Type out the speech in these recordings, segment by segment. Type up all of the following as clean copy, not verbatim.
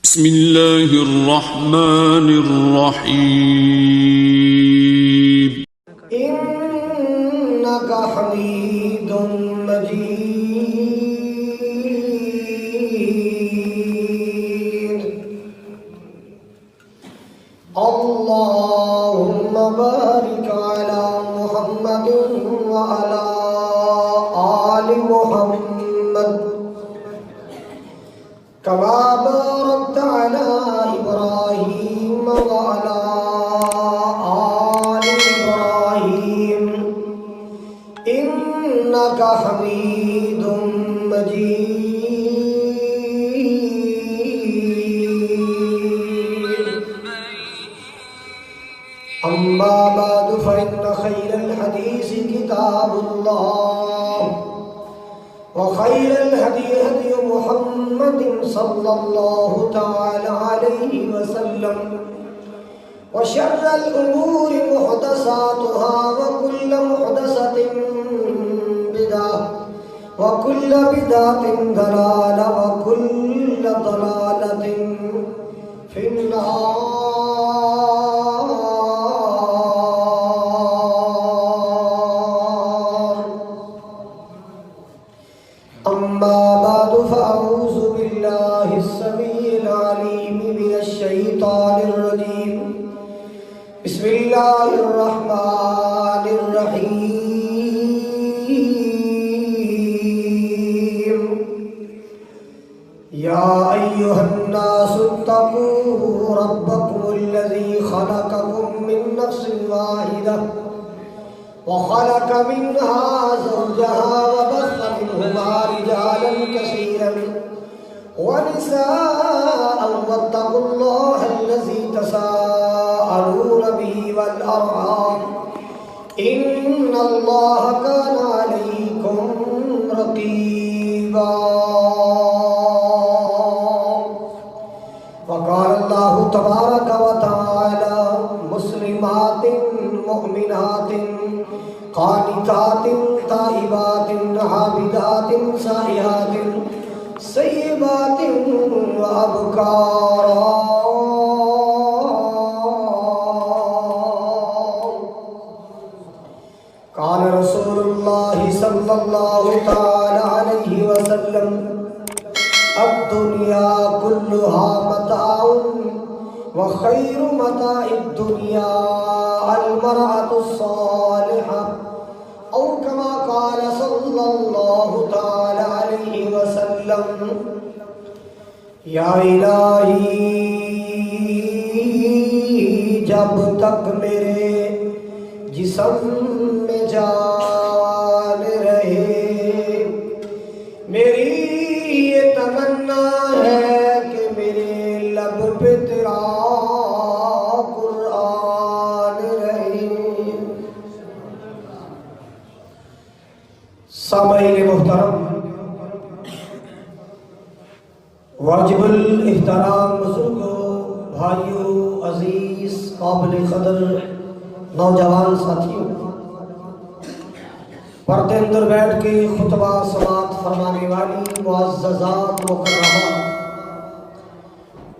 بسم اللہ الرحمن الرحیم انک حمید مجید اللہم بارک علی محمد وعلی آل محمد کما بارکت علی ابراہیم وعلی آل ابراہیم انک حمید مجید اما بعد فإن خیر الحدیث کتاب اللہ وخير الهدي هدي محمد صلى الله تعالى عليه وسلم وشر الأمور محدثاتها وكل محدثة بدعة وكل بدعة ضلالة وكل ضلالة في النار. أما بعد فأعوذ بالله السميع العليم من الشيطان الرجيم بسم الله الرحمن الرحيم يا أيها الناس اتقوا ربكم الذي خلقكم من نفس واحدة وخلق منها زوجها وبث منهما رجالا كثيرا ونساء واتقوا الله الذي تساءلون به والأرحام إن الله كان عليكم رقيبا. وقال الله تبارك وتعالى مسلمات مؤمنات قانتات تائبات عابدات سائحات سيبات وأبكارا. قال رسول الله صلى الله تعالى عليه وسلم الدنيا كلها متاع وخير متاع الدنيا المرأة الصالحة أو كما قال صلى الله تعالى عليه وسلم. یا الہی جب تک میرے جسم میں جان رہے میری یہ تمنا ہے کہ میرے لب پہ تیرا قرآن رہے. سامعین محترم، واجب الاحترام بزرگوں، بھائیوں، عزیز، قابل قدر نوجوان ساتھیوں، پردے اندر بیٹھ کے خطبہ سماعت فرمانے والی معززات مکرمات،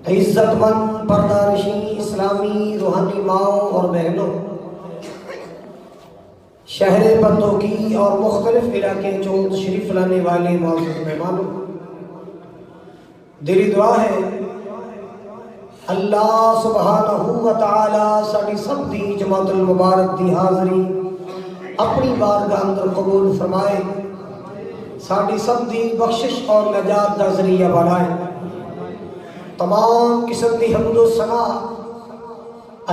عزت مند پردہ نشین اسلامی روحانی ماؤں اور بہنوں، شہر پتوکی اور مختلف علاقے جو تشریف لانے والے معزز مہمانوں، دلی دعا ہے اللہ سبحانہ و تعالی ساڈی سب دی جماعت المبارک دی حاضری اپنی بارگاہ اندر قبول فرمائے، ساڈی سب دی بخشش اور نجات دا ذریعہ بنائے. تمام قسم دی حمد و ثنا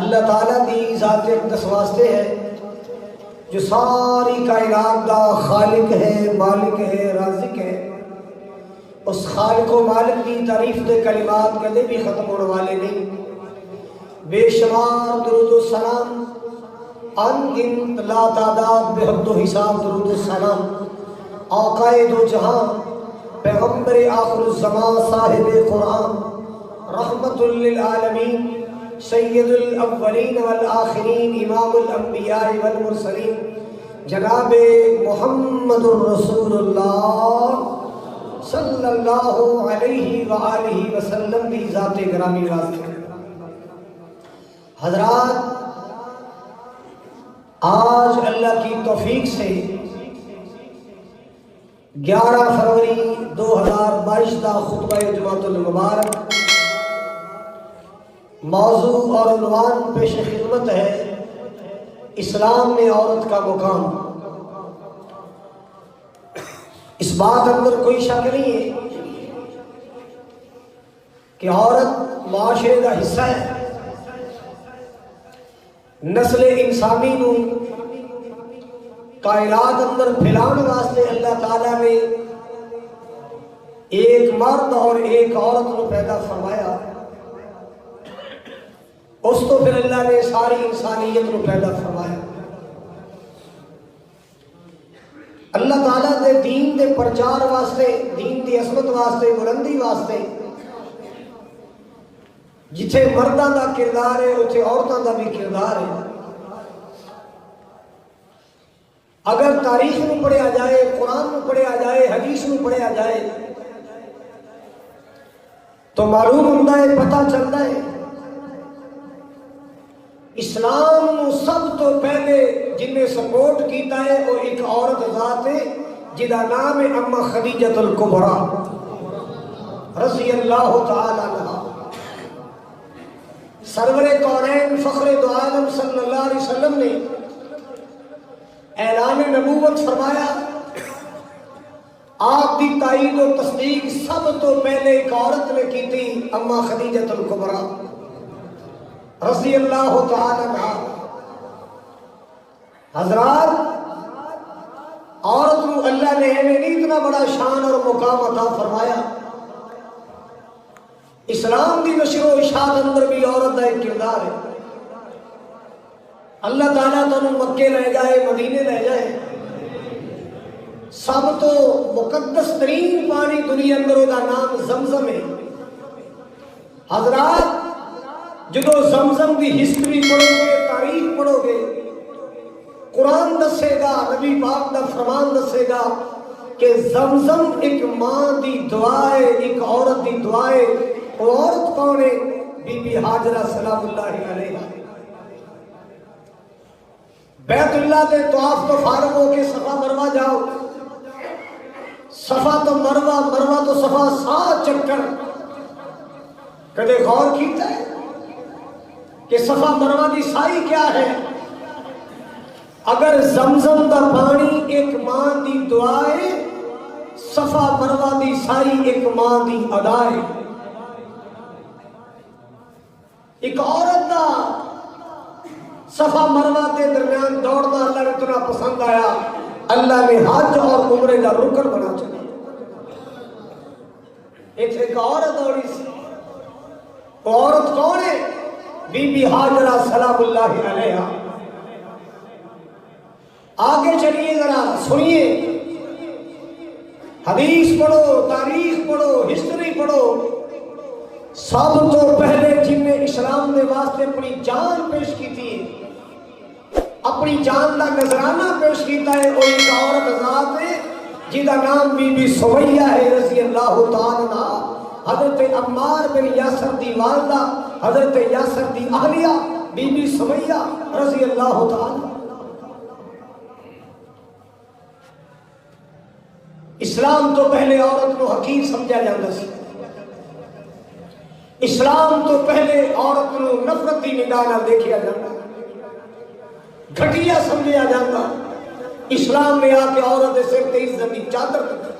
اللہ تعالیٰ دی ذات اقدس واسطے ہے جو ساری کائنات دا خالق ہے، مالک ہے، رازق ہے. اس خالق و مالک کی تعریف دے کلمات کدے بھی ختم ہونے والے نہیں. بے شمار درود و سلام، ان گنت لا تعداد بے حد و حساب درود و سلام آقا دو جہاں پیغمبر آخر الزمان صاحب قرآن رحمت للعالمین سید الاولین والآخرین امام الانبیاء والمرسلین جناب محمد الرسول اللہ صلی اللہ علیہ وآلہ وسلم دی ذات گرامی واسطے حضرات، آج اللہ کی توفیق سے 11 فروری 2022 کا خطبہ جمعۃ المبارک موضوع اور عنوان پیش خدمت ہے اسلام میں عورت کا مقام۔ اس بات اندر کوئی شک نہیں ہے کہ عورت معاشرے کا حصہ ہے۔ نسل انسانی نو کائنات اندر پھیلان واسطے اللہ تعالیٰ نے ایک مرد اور ایک عورت کو پیدا فرمایا، اس تو پھر اللہ نے ساری انسانیت کو پیدا فرمایا۔ اللہ تعالیٰ دے دین دے پرچار واسطے، دین دی عظمت واسطے، بلندی واسطے جتھے مرداں دا کردار ہے اتھے عورتاں دا بھی کردار ہے۔ اگر تاریخ میں پڑھیا جائے، قرآن میں پڑھیا جائے، حدیث میں پڑھیا جائے تو معلوم ہوتا ہے، پتہ چلتا ہے اسلام کو سب تو پہلے جن نے سپورٹ کیتا ہے وہ ایک عورت ذات ہے جدا نام ہے اما خدیجۃ الکبریٰ رضی اللہ تعالی عنہا۔ سرور کونین فخر دو عالم صلی اللہ علیہ وسلم نے اعلان نبوت فرمایا، آپ دی تائید و تصدیق سب تو پہلے ایک عورت نے کی تھی، اما خدیجۃ الکبریٰ رضی اللہ تعالی عنہا۔ حضرات، عورت کو اللہ نے اتنا بڑا شان اور مقام عطا فرمایا۔ اسلام دی نشر و اشاعت اندر بھی عورت کا ایک کردار ہے۔ اللہ تعالیٰ تمہیں مکے لے جائے، مدینے لے جائے، سب تو مقدس ترین پانی دنیا اندر دا نام زمزم ہے۔ حضرات، جدو زمزم دی ہسٹری پڑھو گے، تاریخ پڑھو گے، قرآن دسے گا، نبی پاک دا فرمان دسے گا کہ زمزم ایک ماں دی دعا ہے، ایک عورت دی دعا ہے۔ وہ عورت کون ہے؟ بی بی ہاجرہ سلام اللہ علیہا۔ بیت اللہ کے طواف تو فارغ ہو کے صفا مروہ جاؤ، صفا تو مروہ، مروہ تو صفا، 7 چکر۔ کدے غور کیتا ہے کہ صفا مروہ دی سائی کیا ہے؟ اگر زمزم دا پانی ایک ماں دی دعا ہے، صفا مروہ دی سائی ایک ماں دی ادا ہے۔ ایک عورت دا صفا مروہ کے درمیان دوڑنا اللہ نے اتنا پسند آیا، اللہ نے حج اور عمرے کا رکن بنا چکا۔ ایک عورت دوڑی سی، وہ عورت کون ہے؟ بی بی ہاجرہ سلام اللہ علیہا۔ آگے چلیے، ذرا سنیے، حدیث پڑھو، تاریخ پڑھو، ہسٹری پڑھو۔ سب تو پہلے جن نے اسلام نے واسطے اپنی جان پیش کی تھی، اپنی جان کا نذرانہ پیش کیتا ہے، وہ ایک عورت ذات ہے جہاں نام بی بی سمیہ ہے رضی اللہ تعالی عنہا۔ حضرت عمار بن یاسر دی والدہ، حضرت یاسر دی اہلیہ بی بی سمیہ رضی اللہ تعالی۔ اسلام تو پہلے عورت کو حقیر سمجھا جاتا سی، اسلام تو پہلے عورت کو نفرت کی نگاہ نال دیکھا جاتا، گھٹیا سمجھا جاتا۔ اسلام نے آ کے عورت کے سر تے عزت کی چادر رکھی،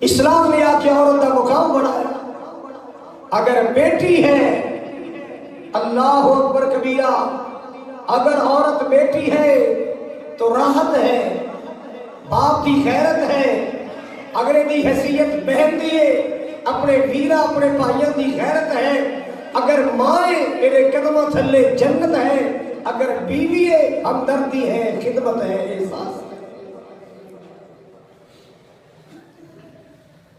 اسلام نے آ کے عورت کا مقام بڑھایا۔ اگر بیٹی ہے، اللہ اکبر کبیرہ، اگر عورت بیٹی ہے تو راحت ہے، باپ کی خیرت ہے، اگر دی حیثیت بہن دیے اپنے ویرا، اپنے بھائیوں کی غیرت ہے، اگر مائیں میرے قدموں تھلے جنت ہے، اگر بیوی ہے ہمدردی ہے، خدمت ہے، احساس ہے۔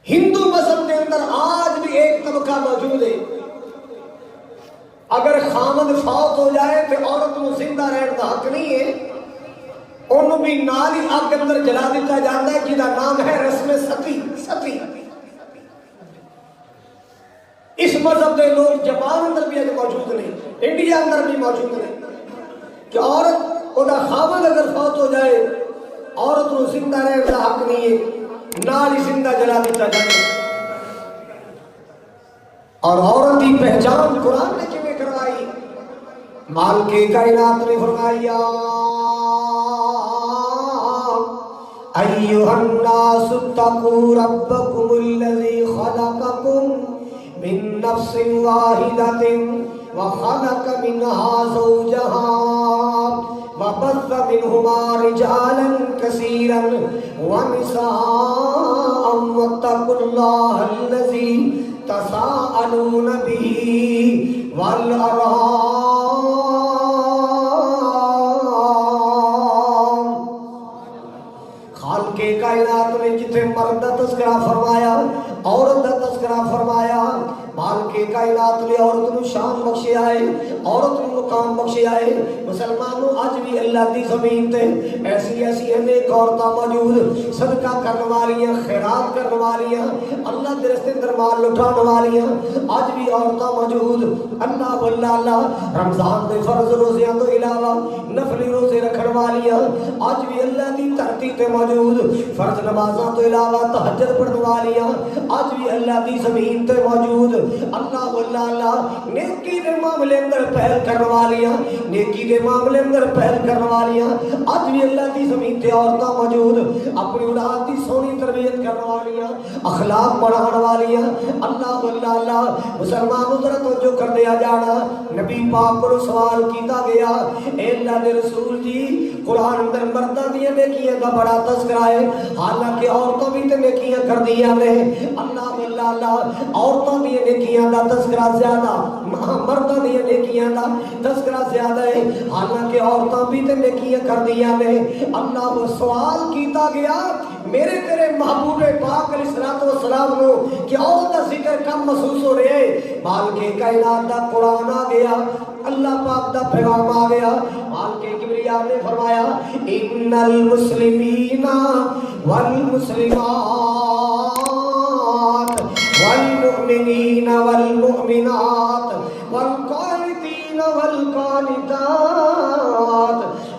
ہندو مذہب کے اندر آج بھی ایک طبقہ موجود ہے، اگر خامد فوت ہو جائے تو عورت کو زندہ رہنے کا حق نہیں ہے، انہوں بھی نال ہی اگ اندر جلا دیتا جاتا ہے، جہاں نام ہے رسم ستی۔ ستی اس مذہب کے لوگ جاپان اندر بھی موجود نہیں، انڈیا اندر بھی موجود نہیں، کہ عورت وہ خاوند اگر فوت ہو جائے عورت کو زندہ رہنے کا حق نہیں ہے، نال ہی زندہ جلا دیتا جاتا ہے۔ اور عورت کی پہچان قرآن نے کیوں کروائی؟ مال کے کائنات نے فرمایا ایھا الناس اتقوا ربکم الذی خلقکم من نفس واحدۃ وخلق منها زوجها وبث منهما رجالا كثيرا ونساء واتقوا الله الذي تساءلون به والارحام۔ خالق کائنات نے جتنے مرد کا تذکرہ فرمایا، عورت کا تذکرہ فرمایا، مال کے کائنات نے عورت کو شان بخشے آئے، عورت کو مقام بخشے آئے۔ مسلمانوں اج بھی اللہ دی زمین تے ایسی ایسی نیک عورتاں موجود، صدقہ کرنے والیاں، خیرات کرنے والیاں، اللہ دے راستے اندر مال لٹانے والیاں اج بھی عورتاں موجود۔ اللہ واللہ اللہ رمضان دے فرض روزیاں تو علاوہ نفلی روزے رکھن والیاں اج بھی اللہ دی دھرتی تے موجود، فرض نمازاں تو علاوہ تہجد پڑھنے والیاں اج بھی اللہ دی زمین تے موجود۔ اللہ واللہ اللہ نیکی دے معاملے اندر پہل کرنے والیاں، نیکی دے معاملے اندر پہل کرنے والیاں اج بھی اللہ دی زمین تے عورتاں موجود، اپنی اولاد دی سونی تربیت کرنے والیاں، اخلاق پڑھانے والیاں۔ اللہ واللہ اللہ مسلمانوں ذرا توجہ کر دیا جانا، نبی پاک کو سوال کیتا گیا، اے اللہ دے رسول جی قرآن اندر مرداں دی نیکیاں دا بڑا تذکرہ ہے، حالانکہ عورتوں بھی تے نیکیاں کر دیا نے۔ اللہ واللہ اللہ عورتوں دی نیکیاں دا تذکرہ زیادہ، مردوں دی نیکیاں دا تذکرہ زیادہ ہے، حالانکہ عورتوں بھی تے نیکیاں کر دیا نے۔ اللہ کو سوال کیتا گیا میرے تیرے محبوب پاک علیہ السلام نو کہ عورت دا ذکر کم محسوس ہو رہے ہیں، مال کے کائنات دا قرآن آ گیا، اللہ پاک دا پیغام آ گیا، مال کے کبریاء نے فرمایا ان المسلمین والمسلمات والمؤمنین والمؤمنات والقانتین والقانتات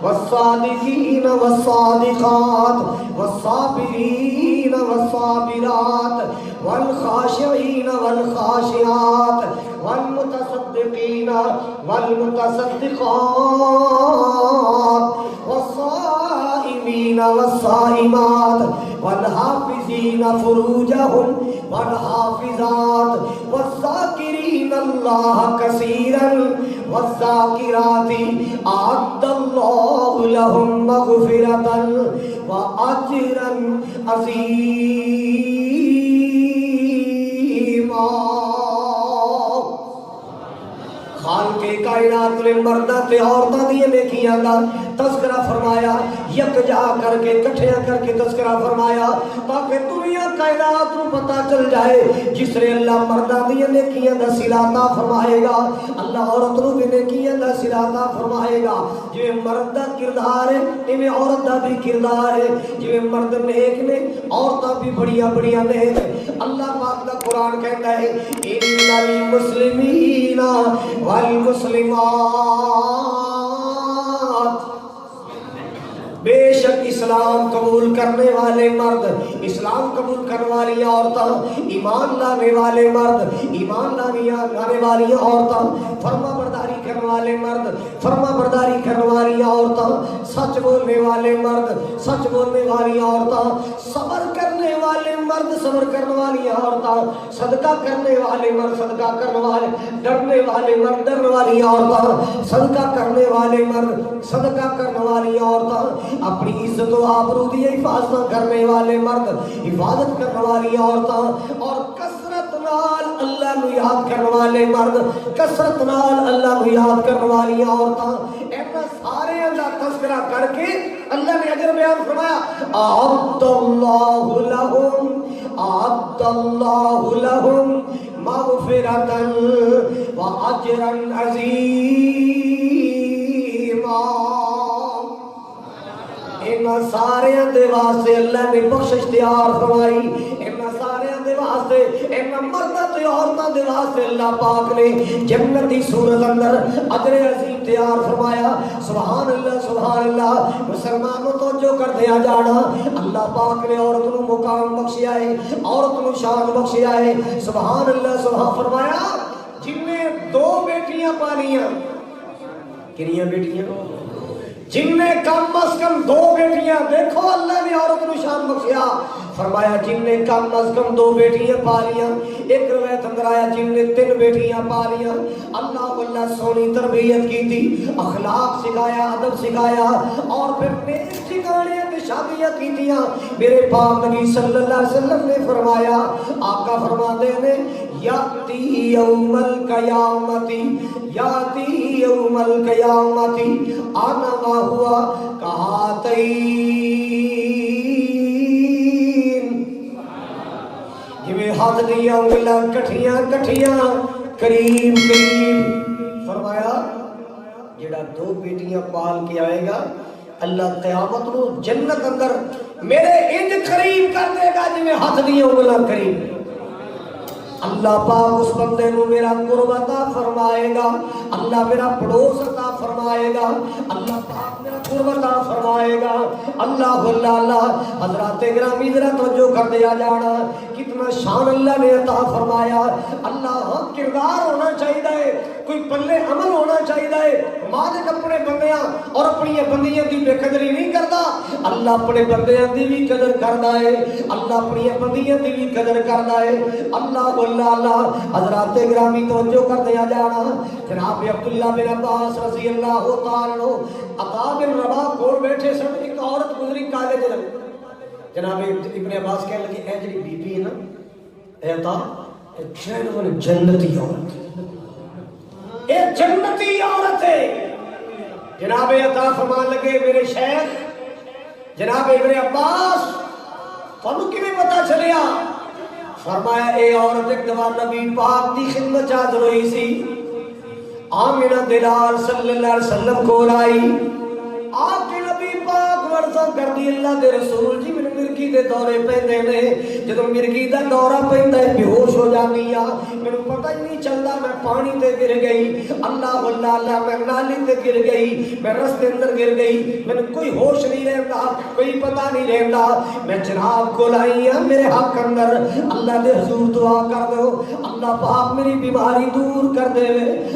والصادقین والصادقات والصابرین والصابرات والخاشعین والخاشعات والمتصدقین والمتصدقات والصائمین والصائمات والحافظین فروجہم والحافظات والذاکرین اللہ کثیرا والذاکرات اعد اللہ لہم مغفرتا واجرا عظیما۔ خالق کائنات نے مردہ تے عورتاں دی نیکیاں دا تذکرہ فرمایا، یکجا کر کے کٹھیا کر کے تذکرہ فرمایا تاکہ دنیا کائنات کو پتہ چل جائے جس نے اللہ مردہ دی نیکیاں دا صلہ عطا فرمائے گا اللہ عورت کو بھی نیکیاں دا صلہ عطا فرمائے گا۔ جو مرد دا کردار ہے ایویں عورت دا بھی کردار ہے، جو مرد نیک نے عورتاں بھی بڑیاں بڑیاں نیک۔ اللہ پاک دا قرآن کہتا ہے ان المسلمین والمسلمات، بے شک اسلام قبول کرنے والے مرد، اسلام قبول کرنے والی عورتیں، ایمان لانے والے مرد، ایمان لانے والی عورتیں، فرما برداری کرنے والے مرد، فرما برداری کرنے والی عورتیں، سچ بولنے والے مرد، سچ بولنے والی عورتیں، صبر کرنے والے مرد، صبر کرنے والی عورتیں، صدقہ کرنے والے مرد، صدقہ کرنے والے، ڈرنے والے مرد، ڈرنے والی عورتیں، صدقہ کرنے والے مرد، صدقہ کرنے والی عورتیں، اپنی عزت و آبرو دی حفاظت کرنے والے مرد، حفاظت کرنے والی عورتیں، اور کثرت نال اللہ نو یاد کرنے والے مرد، کثرت نال اللہ نو یاد کرنے والی عورتیں، ایسا سارے دا تذکرہ کر کے اللہ نے اجر بیان فرمایا اعد اللہ لہم مغفرتا واجرا عظیما۔ انہاں ساریاں دے واسطے اللہ نے بخشش تیار فرمائی، انہاں ساریاں دے واسطے، انہاں مرداں تے عورتاں دے واسطے اللہ پاک نے جنت دی صورت اندر اجر عظیم تیار فرمایا۔ سبحان اللہ سبحان اللہ۔ مسلمانوں تو جو کر دیا جانا، اللہ پاک نے عورت نو مقام بخشیا ہے، عورت نو شان بخشیا ہے۔ سبحان اللہ سبحان فرمایا جن نے 2 بیٹیاں پالیاں، کنیاں بیٹیاں؟ جن نے کم از کم 2 بیٹیاں، دیکھو اللہ نے عورت نو شان بخشیا، فرمایا جن نے کم از کم 2 بیٹیاں پالیاں۔ ایک روایت اندر آیا جن نے 3 بیٹیاں پالیاں۔ اللہ اللہ سونی تربیت کی تھی، اخلاق سکھایا، ادب سکھایا، اور پھر نیک ٹھکانے تے شادیاں کیتیاں۔ میرے پاک نبی صلی اللہ علیہ وسلم نے فرمایا، آقا فرماتے ہیں یاتی یوم القیامتی، یاتی یوم القیامتی انا ما ہوا کہاتین، جویں ہاتھ دیاں انگلاں کٹھیاں کٹھیاں کریم کریم۔ فرمایا جڑا 2 بیٹیاں پال کے آئے گا اللہ قیامت نو جنت اندر میرے انج قریب کر دے گا جویں ہاتھ دیاں انگلاں قریب۔ اللہ پاک اس بندے نو میرا قرب عطا فرمائے گا، اللہ میرا پڑوس عطا فرمائے گا، اللہ پاک میرا قرب عطا فرمائے گا۔ اللہ اللہ اللہ۔ حضرات گرامی ذرا توجہ کر دیا جانا، کتنا شان اللہ نے عطا فرمایا۔ اللہ کردار ہونا چاہیے، کوئی پلے عمل ہونا چاہیے۔ مالک اپنے بندیاں اور اپنی بندیاں دی بے قدری نہیں کرتا، اللہ اپنے بندیاں دی بھی قدر کردا ہے، اللہ اپنی بندیاں دی بھی قدر کردا ہے۔ اللہ اللہ اللہ۔ حضرات گرامی توجہ کر دیا جانا، جناب عبداللہ بن عباس رضی اللہ تعالیٰ عنہ عطا بن رباح کول بیٹھے سن، ایک عورت گزری کالج میں، جناب ابن عباس کہنے لگے اے جڑی بی بی ہے نا، اے عطا جنتی عورت، اے جنتی عورت ہے۔ جناب عطا فرمان لگے میرے شیخ جناب ابن عباس تھانوں کیویں پتہ چلیا؟ فرمایا اے عورت ایک دفعہ نبی پاک دی خدمت حاضر ہوئی سی، آمنہ دلال صلی اللہ علیہ وسلم کو آئی، آپ کے نبی پاک ورزہ کر دی اللہ دے رسول جی میں مرگی دے دورے پہنے نے، جدو مرگی دا دورہ پہندا ہے بے ہوش ہو جاتی ہاں، میرے پتہ ہی نہیں چلدا میں پانی تے گر گئی، اللہ اللہ اللہ میں نالی تے گر گئی، میں رستے اندر گر گئی، میں کوئی ہوش نہیں رہتا، کوئی پتہ نہیں رہتا، میں جناب کو لائی ہاں میرے حق اندر اللہ دے حضور دعا کر دو، اللہ پاک میری بیماری دور کر دے،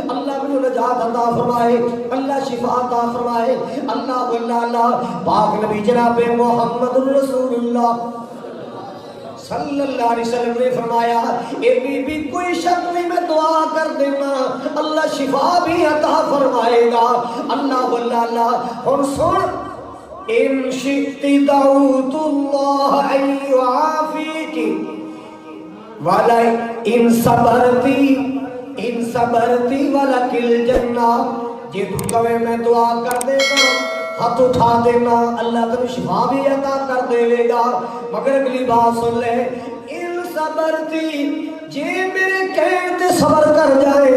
اللہ مجھے نجات عطا فرمائے، اللہ شفا عطا فرمائے۔ اللہ اللہ اللہ۔ پاک نبی جناب محمد رسول اللہ صلی اللہ علیہ وسلم نے فرمایا اے بی بی کوئی شک نہیں میں دعا کر دینا اللہ شفا بھی عطا فرمائے گا۔ اللہ اللہ اللہ۔ اور سن ان شئت دعوت اللہ ان یعافیکی ولا ان صبرتی ولکل جنہ، جی تو کہے میں دعا کر دے گا ہاتھ اٹھا دینا اللہ تمہیں شفا بھی عطا کر دے گا، مگر اگلی بات سن لے ان صبرتی جی میرے کہنے تے صبر کر جائے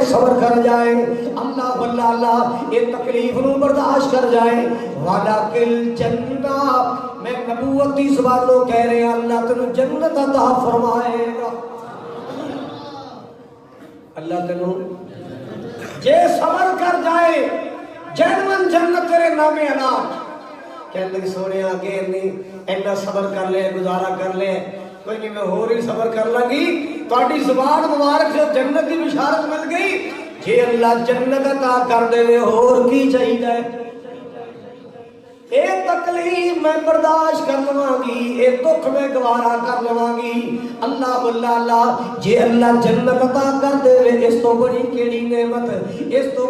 اللہ اللہ اللہ یہ تکلیف نو برداشت کر جائے وَلَكِلْ جَنَّةِ میں نبوتی زبانوں کہہ رہے ہیں اللہ تمہیں جنت عطا فرمائے گا، اللہ تمہیں جے صبر کر جائے جنون جنت تیرے نامے انام۔ کہنے لگے سونے آگے نہیں اینا صبر کر لے گزارا کر لے کوئی نہیں میں ہو رہی صبر کر لگی تاڑی زبان مبارک سے جنت کی بشارت مل گئی جے اللہ جنت عطا کر دے اور کی چاہیے اے تکلیف میں برداشت کر لواں گی اے دکھ میں گوارا کر لواں گی اللہ اللہ اللہ جے اللہ جنت عطا کر دے اس تو بڑی کیڑی نعمت اس تو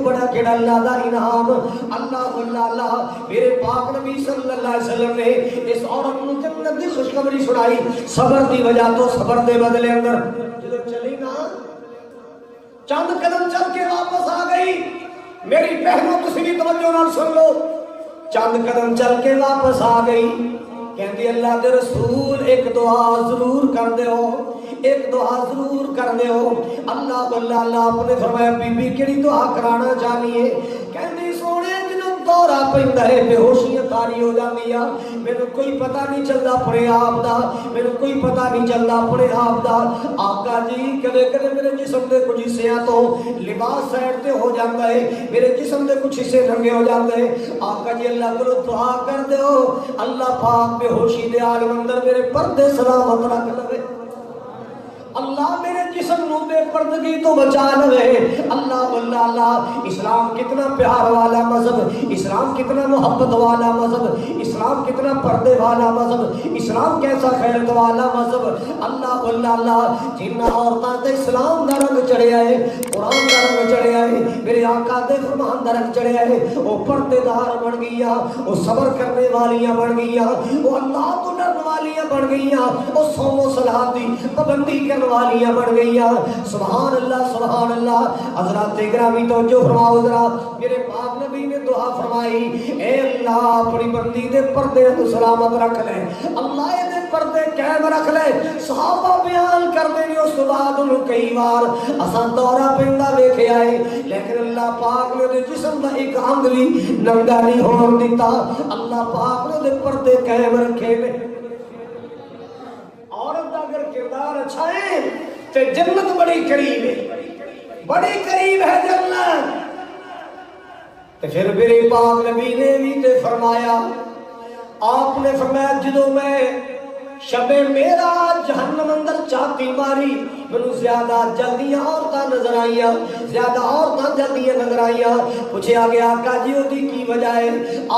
بڑا کیڑا اللہ دا انعام اللہ اللہ اللہ۔ میرے پاک نبی صلی اللہ علیہ وسلم نے اس عورت کو جنت دی خوشخبری سنائی صبر دی وجہ تو صبر دے بدلے اندر جدو چلی نا چند قدم چل کے واپس آ گئی میری بہنوں تسی بھی توجہ نال سن لو چند قدم چل کے واپس آ گئی کہندی اللہ دے رسول ایک دعا ضرور کر دیو ایک دعا ضرور کر دیو اللہ اللہ اللہ آپ نے فرمایا بی بی کیڑی دعا کرانا چاہیے کہندی سونے جنوں دورہ دورہ پیندا ہے بے ہوشیاں تاری ہو جاندیاں مینوں کوئی پتہ نہیں چلدا اپنے آپ دا مینوں کوئی پتہ نہیں چلدا اپنے آپ دا آقا جی کدے کدے میرے جسم دے کچھ حصیاں تو لباس سائڈ تے ہو جاندا ہے میرے جسم دے کچھ حصے ننگے ہو جاندے ہیں آقا جی اللہ کو دعا کر دیو اللہ پاک بے ہوشی دے عالم اندر میرے پردے سلامت رکھ لوے اللہ میرے جسم نو بے پردگی تو بچا لے اللہ اللہ اللہ اسلام کتنا پیار والا مذہب اسلام کتنا محبت والا مذہب اسلام کتنا پردے والا مذہب اسلام کیسا خیرت والا مذہب اللہ اللہ اللہ جن عورتاں تے اسلام دا رنگ چڑھیا ہے قرآن دا رنگ چڑھیا ہے میرے آقا دے فرمان دا رنگ چڑھیا ہے وہ پردے دار بن گئیاں وہ صبر کرنے والیاں بن گئیاں وہ اللہ تو ڈرنے والیاں بن گئیاں وہ صوم و صلاۃ دی پابندی والیاں بن گئیاں سبحان اللہ حضرات گرامی توجہ فرماؤ ذرا میرے پاک نبی نے دعا فرمائی اے اللہ اپنی بندی دے پردے تو سلامت رکھ لے اللہ دے پردے قائم رکھ لے صحابہ بیان کردے نے اس تو بعد انہوں کئی بار اساں دورہ پیندا ویکھیا ہے لیکن اللہ پاک نے جسم دا ایک انگلی ننگا نہیں ہون دیتا اللہ پاک نے دے پردے قائم رکھے نے عورت دا اگر کردار اچھا ہے تو جنت بڑی قریب ہے بڑی قریب ہے جنت تو پھر میرے پاک نبی نے بھی تے فرمایا آپ نے فرمایا جدو میں شب میرا جہنم اندر چاتی ماری منو زیادہ جلدیاں عورتاں نظر آئیاں زیادہ عورتاں جلدیاں نظر آئیاں پوچھا گیا آقا جی دی کی وجہ ہے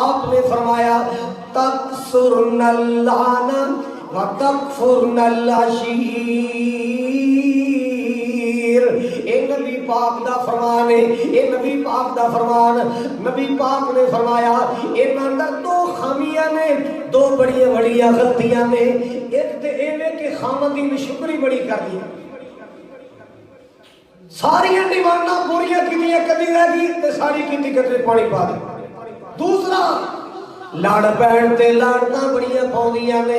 آپ نے فرمایا تکسرن اللعنہ وَتَغْفُرْنَ الْعَشِيرِ اے نبی پاک دا فرمان ہے اے نبی پاک دا فرمان نبی پاک نے فرمایا ان اندر دو خامیاں نے دو بڑیاں بڑیاں غلطیاں نے ایک تے ایویں کہ خامندی نے شکری بڑی کر دی ساری ڈیمانڈاں پوریاں کیتیاں کدی رہ گئی تے ساری کیتی کتے پانی پا دی دوسرا لڑ پین تے لڑتاں بڑیاں پاؤندیاں نے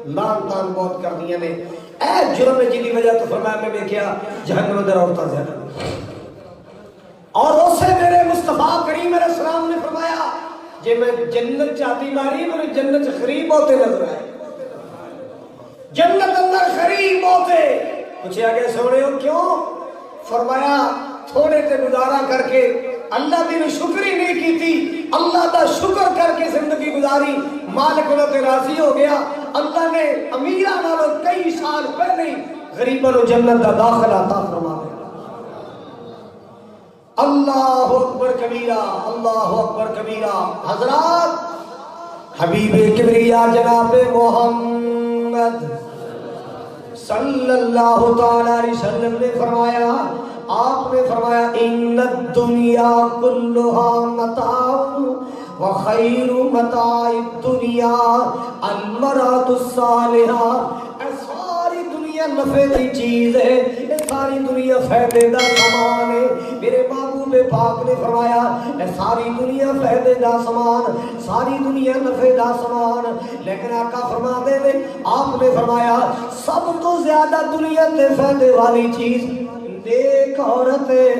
لان تان بہت کر دیا نے اے جرم نے جی وجہ تو فرمایا میں دیکھیا جہنم اندر عورتاں زیادہ اور اسے میرے مصطفیٰ کریم علیہ السلام نے فرمایا جے میں جنت چاہتی ماری میرے جنت قریب ہوتے نظر آئے جنت اندر قریب ہوتے پوچھا گیا سونے ہو کیوں فرمایا تھوڑے تے گزارا کر کے اللہ دی نے شکر ہی نہیں کی تھی اللہ دا شکر کر کے زندگی گزاری مالک انہوں تے راضی ہو گیا اللہ نے امیرہ نالوں کئی سال پہلے غریبوں نے جنت دا داخل عطا فرما دیا اللہ اکبر کبیرہ اللہ اکبر کبیرہ حضرات حبیب کبریا جناب محمد صلی اللہ تعالی علیہ وسلم نے فرمایا آپ نے فرمایا ان الدنیا کلھا متاع وخیر متاع الدنیا المرأۃ الصالحہ ساری دنیا نفع کی چیز ہے ساری دنیا فائدے دا سامان ہے میرے محبوب پاک نے فرمایا ساری دنیا فائدے دا سامان ساری دنیا نفع دا سامان لیکن آقا فرما دے آپ نے فرمایا سب تو زیادہ دنیا تے فائدے والی چیز نیک عورت ہے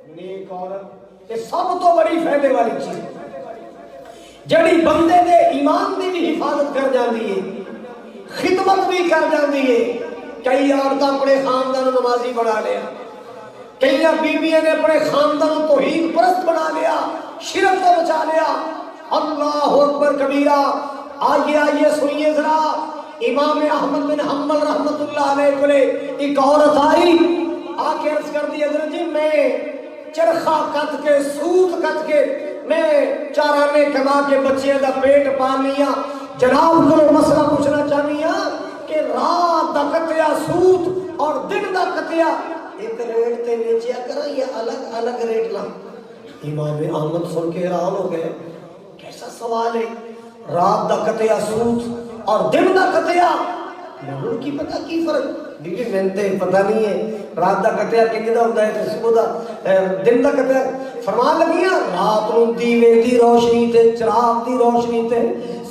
نیک عورت یہ سب تو بڑی فائدے والی چیز جڑی بندے دے ایمان دی بھی حفاظت کر جاندی ہے خدمت بھی کر جاندی ہے کئی عورتیں اپنے خاندان نمازی بنا لیا کئی بیویاں نے اپنے خاندان توحید پرست بنا لیا شرک کو بچا لیا اللہ اکبر کبیرہ آئیے سنیے ذرا امام احمد بن حنبل رحمت اللہ علیہ کو ایک عورت آئی آ کے عرض کر دی حضرت جی میں چرخہ کت کے سوت کت کے میں چارانے کما کے بچے دا پیٹ پال لیا جناب کو مسئلہ پوچھنا چاہنی ہاں کہ رات دا کتیا سوت اور دن دا کتیا ایک ریٹ تے نیچیا کرا یا الگ الگ ریٹ لا امام احمد سن کے حیران ہو گئے کیسا سوال ہے رات دا کتیا سوت اور دن دا کتیا لوگوں کی پتہ کی فرق دیکھیں میں پتہ نہیں ہے رات دا کتیا کنی دا ہوتا ہے تو صبح دا دن دا کتیا فرمان لگیاں رات نو دیوے دی روشنی تے چراغ دی روشنی تے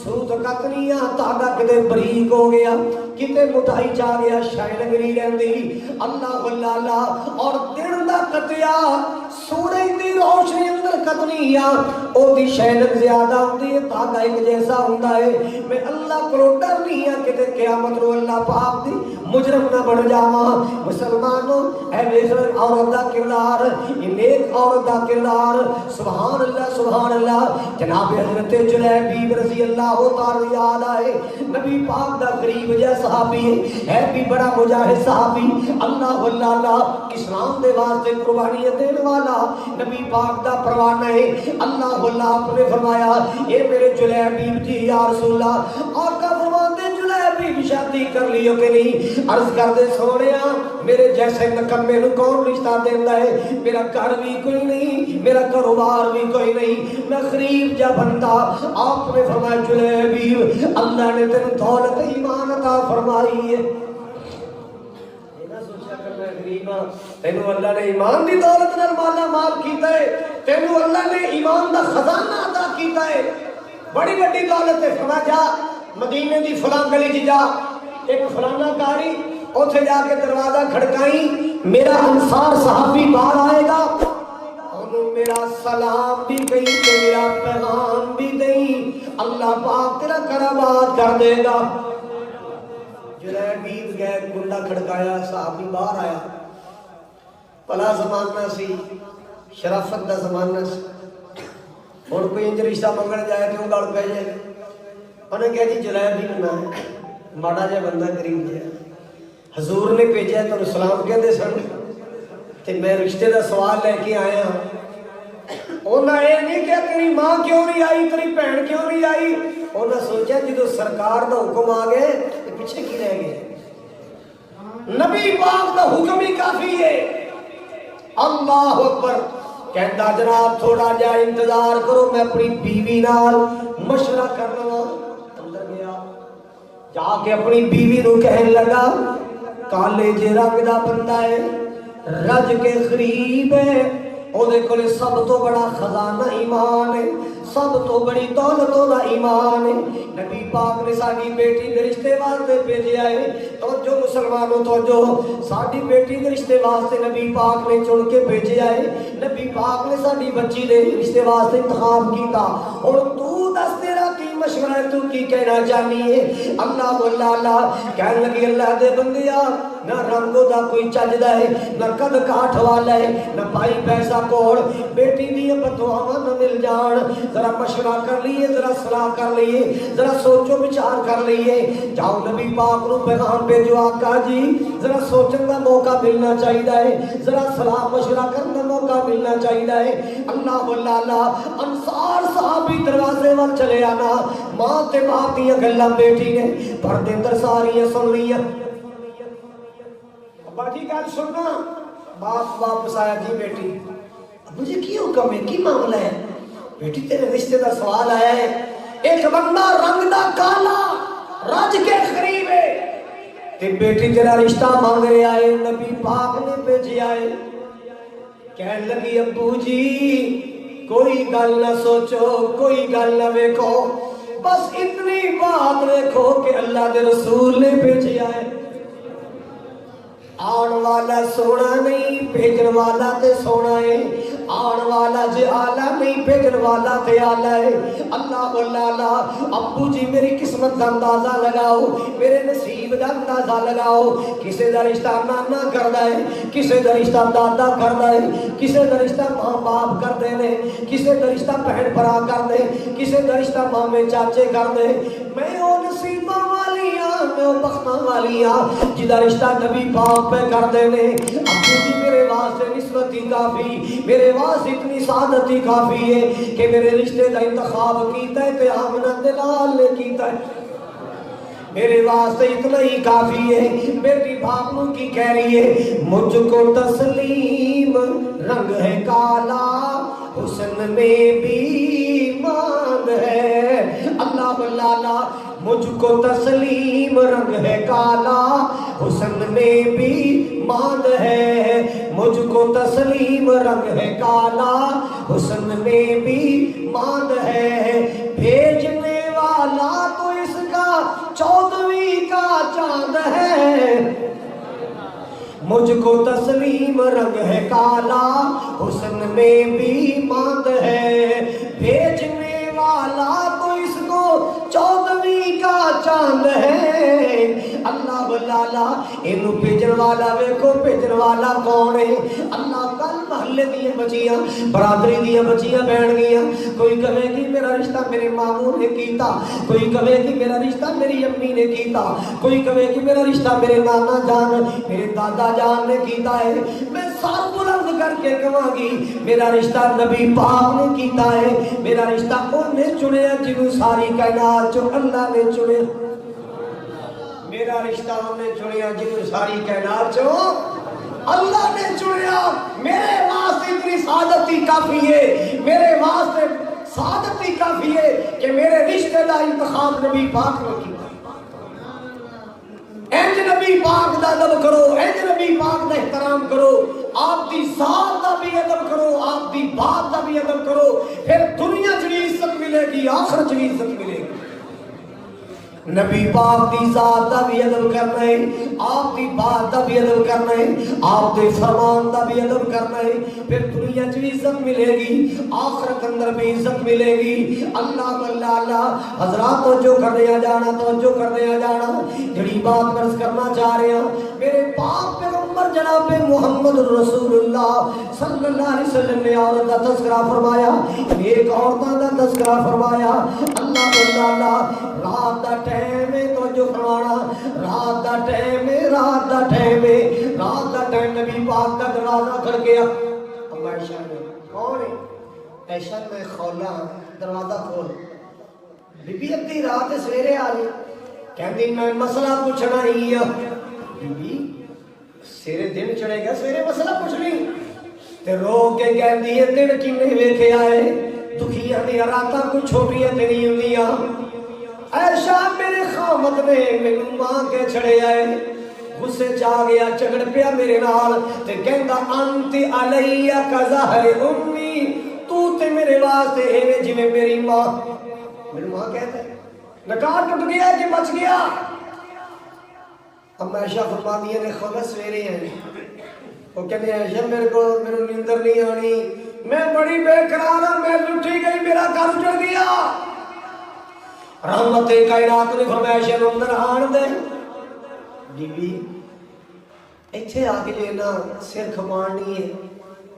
سوت کتنیاں تاگا کتے بریک ہو گیا کتے مٹھائی چاہ گیا شاید لگنی رہندی اللہ واللہ اللہ اور دن دا کتیا سورج دی روشنی اندر برکت نہیں آ او دی شہادت زیادہ ہوندی ہے دھاگا ایک جیسا ہوندا ہے میں اللہ کو ڈر نہیں آ کہ قیامت رو اللہ پاک دی مجرم نہ بن جاواں مسلمانوں اے نیک عورت دا کردار یہ نیک عورت دا کردار سبحان اللہ جناب حضرت جلیبیب رضی اللہ تعالی یاد آئے نبی پاک دا غریب جا صحابی ہے بھی بڑا مجاہد صحابی اللہ اسلام دے واسطے قربانی دین والا نبی پاک دا پروانہ ہے اللہ آپ نے فرمایا اے میرے جلیبیب جی یا رسول اللہ آقا فرماتے جلیبیب شادی کر لیو کہ نہیں عرض کر دے سونیا میرے جیسے نکمے نو کون رشتہ دیندا ہے میرا گھر بھی کوئی نہیں میرا کاروبار بھی کوئی نہیں میں غریب جا بندہ آپ نے فرمایا جلیبیب اللہ نے تینوں دولت ایمان عطا فرمائی ہے تینوں اللہ نے ایمان دی دولت نال مالا مال کیتا ہے تینوں اللہ نے ایمان دا خزانہ عطا کیتا ہے بڑی بڑی دولت ہے فرما جا مدینے دی فلاں گلی جی جا ایک فلانا کاری اوتھے جا کے دروازہ کھڑکائی میرا انصار صحابی باہر آئے گا انہوں میرا سلام بھی کہیں کہ میرا پیغام بھی دیں اللہ پاک تیرا کرامات کر دے گا جلیبیب گئے کنڈا کھڑکایا صحابی باہر آیا پلا زمانہ سی شرافت دا زمانہ سی اور کوئی انج رشتہ منگڑ جائے کہ وہ گڑ پہ جائے انہیں کہا جی جلیبیب نہ ہے ماڑا جائے بندہ قریب جائے حضور نے بھیجا ہے تو سلام کہتے سن تے میں رشتے دا سوال لے کے آیا انہاں یہ نہیں کہ تیری ماں کیوں نہیں آئی تیری بہن کیوں نہیں آئی انہاں سوچا جدو سرکار دا حکم آ گئے تو پیچھے کی رہ گئے نبی پاک دا حکم ہی کافی ہے اللہ اکبر کہتا جناب تھوڑا جا انتظار کرو میں اپنی بیوی نال مشورہ کر لوں اندر گیا جا کے اپنی بیوی نو کہنے لگا کالے جے رنگ دا بندہ ہے رج کے غریب ہے او دے کولے سب تو بڑا خزانہ ایمان ہے سب تو بڑی دولت دا ایمان ہے نبی پاک نے ساڈی بیٹی دے رشتے واسطے بھیجیا ہے توجہ مسلمانوں توجہ ساڈی بیٹی دے رشتے واسطے نبی پاک نے چن کے بھیجیا ہے نبی پاک نے ساڈی بچی دے رشتے واسطے انتخاب کیتا اور تو دس تیرا کی مشورہ ہے تو کی کہنا چاہنی ہے اللہ کہنے لگی اللہ دے بندیا نہ رنگو دا کوئی چجدہ ہے نہ قد کاٹھ والا ہے نہ پائی پیسہ کوڑ بیٹی دی بدعاواں نہ مل جان ذرا مشورہ کر لیے ذرا صلاح کر لیے ذرا سوچو بچار کر لیے جاؤ نبی پاک نو پیغام بھیجو آقا جی ذرا سوچن دا موقع ملنا چاہیے ہے ذرا صلاح مشورہ کرنے دا موقع ملنا چاہیے ہے اللہ انصار صحابی دروازے وال چلے آنا ماں تے باپ دیاں گلاں بیٹی نے پردے اندر ساریاں سن لیاں باقی گل سننا باپ واپس آیا جی بیٹی مجھے کی حکم ہے کی معاملہ ہے بیٹی تیرے رشتے دا سوال آیا ہے ایک بندہ رنگ دا کالا رج کے قریب ہے تے بیٹی تیرا رشتہ مانگ رہا ہے نبی پاک نے بھیجیا ہے کہنے لگی ابو جی کوئی گل نہ سوچو کوئی گل نہ دیکھو بس اتنی بات دیکھو کہ اللہ دے رسول نے بھیجیا ہے آن والا سونا نہیں بھیجن والا تے سونا ہے آن والا جے آلہ نہیں بھیجن والا تے آلہ ہے اللہ ابو جی میری قسمت دا اندازہ لگاؤ میرے نصیب دا اندازہ لگاؤ کسے دا رشتہ نانا کردہ ہے کسے دا رشتہ دادا کردہ ہے کسے دا رشتہ ماں باپ کردے نے کسے دا رشتہ بہن بھرا کردے کسے دا رشتہ مامے چاچے کردے میں او نصیبہ والی ہاں میں او بختہ والی ہاں جدا رشتہ نبی پاک پہ کردے نے ابو جی میرے واسطے نسبت ہی کافی میرے واسطے اتنی سعادت ہی کافی ہے کہ میرے رشتے دا انتخاب کیتا ہے تے آمنہ دلال نے کیتا ہے میرے واسطے اتنا ہی کافی ہے بیٹی بھاپنوں کی کہہ رہی ہے مجھ کو تسلیم رنگ ہے کالا حسن میں بھی ماند ہے اللہ مجھ کو تسلیم رنگ ہے کالا حسن میں بھی ماند ہے مجھ کو تسلیم رنگ ہے کالا حسن میں بھی ماند ہے بھیجنے والا تو اس کا 14ویں کا چاند ہے مجھ کو تسلیم رنگ ہے کالا، حسن میں بھی ماند ہے، بھیجنے والا تو اس کو 14ویں کا چاند ہے۔ اللہ لالا اینو بھیجن والا ویکھو بھیجن والا کون ہے؟ اللہ کل محلے دیاں بچیاں، برادری دیاں بچیاں بہن گیاں، کوئی کہے کہ میرا رشتہ میرے ماموں نے کیتا، کوئی کہے کہ میرا رشتہ میری امی نے کیتا، کوئی کہے کہ میرا رشتہ میرے نانا جان میرے دادا جان نے کیتا ہے۔ میں سر بلند کر کے کہاں گی میرا رشتہ نبی پاک نے کیتا ہے، میرا رشتہ انہوں نے چنیا جنہوں ساری کائنات چو اللہ نے چنے، میرا رشتہ انہوں نے چنیا جنہوں ساری کائنات چو اللہ نے چنیا۔ میرے واسطے اتنی سعادت ہی کافی ہے، میرے واسطے سعادت ہی کافی ہے کہ میرے رشتہ دا انتخاب نبی پاک نے کیا۔ انج نبی پاک دا ادب کرو، انج نبی پاک دا احترام کرو، آپ دی ذات دا بھی ادب کرو، آپ دی بات دا بھی ادب کرو، پھر دنیا چ بھی عزت ملے گی، آخرت چ بھی عزت ملے گی۔ نبی پاک دی ذات دا بھی ادب کرنا ہے، آپ دی بات دا بھی ادب کرنا ہے، آپ دے فرمان دا بھی ادب کرنا ہے، پھر دنیا چ بھی عزت ملے گی، آخرت اندر بھی عزت ملے گی۔ اللہ اللہ حضرات توجہ کرنے آ جانا، توجہ کرنے آ جانا، جڑی بات عرض کرنا چاہ رہے ہیں، میرے پاک پیغمبر جناب محمد رسول اللہ صلی اللہ علیہ وسلم نے عورت کا تذکرہ فرمایا، ایک عورتوں کا تذکرہ فرمایا۔ اللہ اللہ رات دا ٹائم ہے، توجہ فرمانا، رات دا ٹائم ہے، رات دا ٹائم ہے، رات دا ٹائم نبی پاک کا دروازہ کھڑ گیا۔ اب عائشہ نے کون ہے؟ عائشہ میں خولا دروازہ کھول، بی بی ادھی رات سویرے آ گئی، کہندی میں مسئلہ پوچھنا ہی ہے۔ بی بی سیرے دن چڑھے گا سویرے مسئلہ پوچھنی تے رو کے کہندی ہے دن کنے ویکھے آئے، دکھیاں دی راتاں کوئی چھوٹیاں تے نہیں ہوندیاں۔ عائشہ میرے خامد نے مینوں ماں کے چھڑے آئے، غصے چا گیا، جھگڑ پیا میرے نال تے کہندا انت علی کظہر امی، تو تے میرے واسطے ایویں جویں میری ماں۔ میری ماں کہتا ہے نکاح ٹوٹ گیا کہ بچ گیا؟ اب عائشہ فرماتی ہے خبر سویرے ہیں، وہ کہتے ہیں عائشہ میرے کو میرے نیندر نہیں آنی، میں بڑی بے قرار ہوں، میں لٹھی گئی، میرا گھر اجڑ گیا۔ رحمت کائنات نے فرمایا عائشہ نوں اندر آن دے۔ بی بی ایتھے آ کے جو نا سر کھپانی ہے،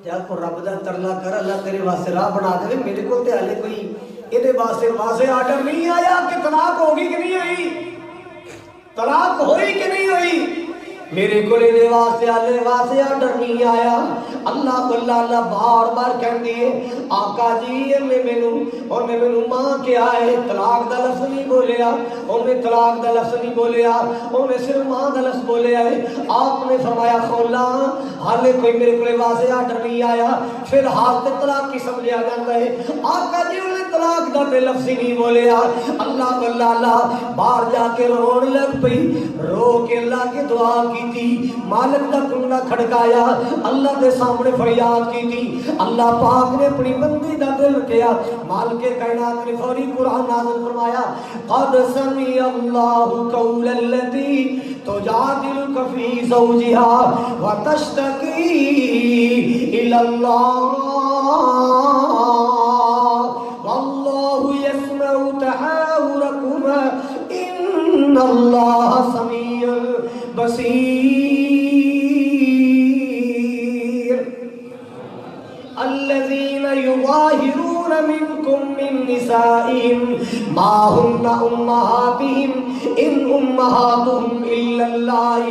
جا کو رب دا ترلا کر، اللہ تیرے واسطے راہ بنا دے، میرے کو تے ہلے کوئی یہ واسطے واضح آرڈر نہیں آیا کہ طلاق ہوگی کہ نہیں ہوئی، طلاق ہوئی کہ نہیں ہوئی، میرے کو یہ واسطے آرڈر نہیں آیا۔ اللہ اللہ بار بار کہندی ہے آقا جی انہیں مینوں ماں کیا ہے، طلاق دا لفظ نہیں بولیا، انہیں طلاق دا لفظ نہیں بولیا، انہیں صرف ماں دا لفظ بولیا ہے۔ آپ نے فرمایا خولا حالے کوئی میرے کو واضح آرڈر نہیں آیا، پھر حال تے طلاق کی سمجھا جاتا ہے، آقا جی انہیں طلاق دا تے لفظ ہی نہیں بولیا۔ اللہ اللہ باہر جا کے رون لگ پئی، رو کے اللہ کی دعا کی تھی، مالک دا کنڈا کھڑکایا، اللہ دے سامنے فریاد کی تھی، اللہ پاک نے اپنی بندی دا دل کیا، مالک کائنات نے فوری قرآن نازل فرمایا قد سمع اللہ قول التی تجادلک فی زوجها وتشتکی الی اللہ واللہ یسمع تحاورکما ان اللہ سمیع بصیر۔ الذين يظاهرون منكم من نسائهم ما هن أمهاتهم إن أمهاتهم إلا الله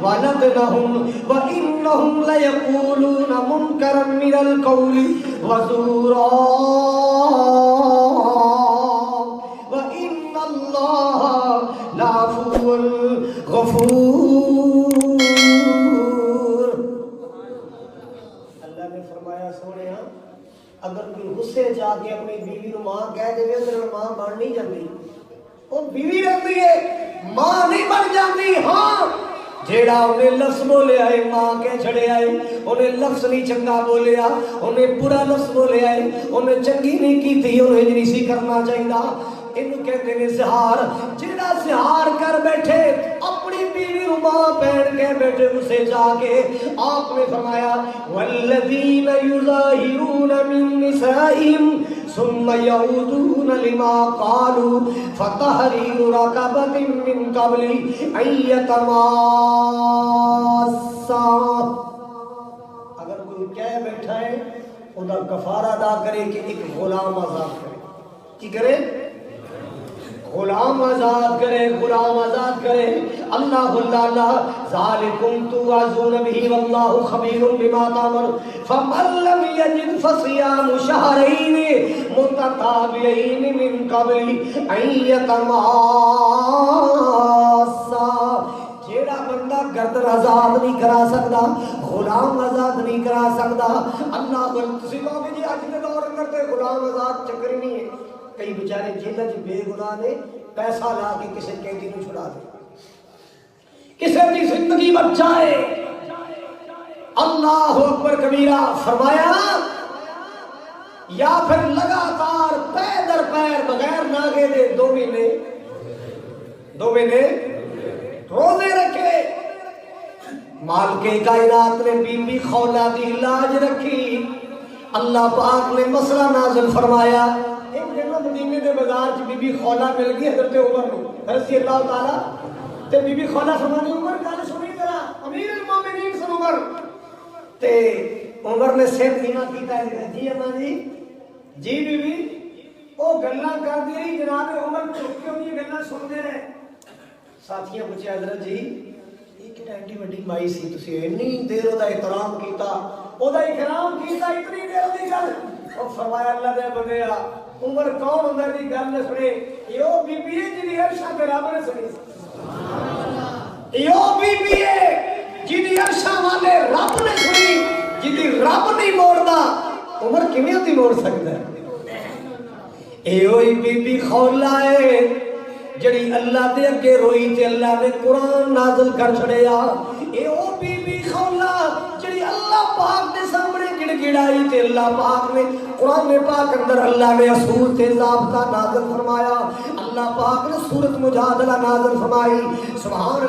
ولدنهم وإنهم ليقولون منكرا من القول وزورا وإن الله لعفو غفور۔ اگر کوئی غصے جا کے اپنی بیوی کو ماں کہہ دے تو ماں بن نہیں جاتی، وہ بیوی رہتی ہے، ماں نہیں بن جاتی۔ ہاں جیڑا انہیں لفظ بولے آئے ماں کے چھڑے آئے، انہیں لفظ نہیں چنگا بولے آ، انہیں برا لفظ بولے آئے، انہیں چنگی نہیں کی تھی، انہیں نہیں سی کرنا چاہیے، انہوں کہتے ہیں سہار۔ جیڑا سہار کر بیٹھے اپنی بیوی رما پہن کے بیٹھے اسے جا کے آپ نے فرمایا والذین یظاہرون من نسائہم ثم یعودون لما قالوا فتحریر رقبۃ من قبل ان یتماسا. اگر کوئی کہہ بیٹھا ہے ادا کفارہ ادا کرے کہ ایک غلام آزاد کرے. کی کرے؟ غلام آزاد کرے، غلام آزاد کرے. اللہ اللہ ذالکم توعظون به واللہ خبیر بما تعملون فمن لم یجد فصیام شہرین متتابعین من قبل ان یتماسا. جیڑا بندہ گردن آزاد نہیں کرا سکتا، غلام آزاد نہیں کرا سکتا، اللہ تسی کہو کہ جی اج دے دور اندر غلام آزاد چکر ہی نہیں ہے. کئی بیچارے جیلہ چ بے گناہ نے پیسہ لا کے کسی قیدی کو چھڑا دے، کسی کی زندگی بچائے. اللہ اکبر کبیرہ. فرمایا یا پھر لگاتار پے در پیر بغیر ناگے دے 2 مہینے روزے رکھے. مالک کائنات نے بی بی خولا دی لاج رکھی. اللہ پاک نے مسئلہ نازل فرمایا. ایک جگہ مدینے دے بازار چ بی بی خولا مل گئی حضرت عمر نو رضی اللہ تعالی. تے بی بی خولا فرماتی عمر گل سنی ذرا، امیر المومنین سن عمر. تے عمر نے سر نیواں کیتا ہے جی اماں جی بی بی او گلاں کردی رہی جناب عمر چپ کے اونی گلاں سنتے رہے. ساتھیاں پوچھا حضرت جی یہ کہڑا ایڈی وڈی مائی سی تسی اتنی دیر دا احترام کیتا، او دا اکرام کیتا اتنی دیر دی گل. او فرمایا اللہ دے بندیا عمر کون ہوندا دی گل نہ سنے، ایو بی بی ہے جی عرشاں تے رب نے سنی. ایو بی بی ہے جی عرشاں والے رب نے سنی، جی رب نہیں موڑدا عمر کیویں ہوندی موڑ سکدا ہے. ایو بی بی خولا ہے جڑی اللہ دے اگے روئی تے اللہ نے قرآن نازل کر چھڑیا. اے او بی بی خولا جڑی اللہ پاک دے سامنے گڑ گڑائی تے اللہ پاک نے قرآن پاک اندر اللہ نے اصول تے ضابطہ نازل فرمایا. اللہ پاک نے سورۃ مجادلہ نازل فرمائی. سبحان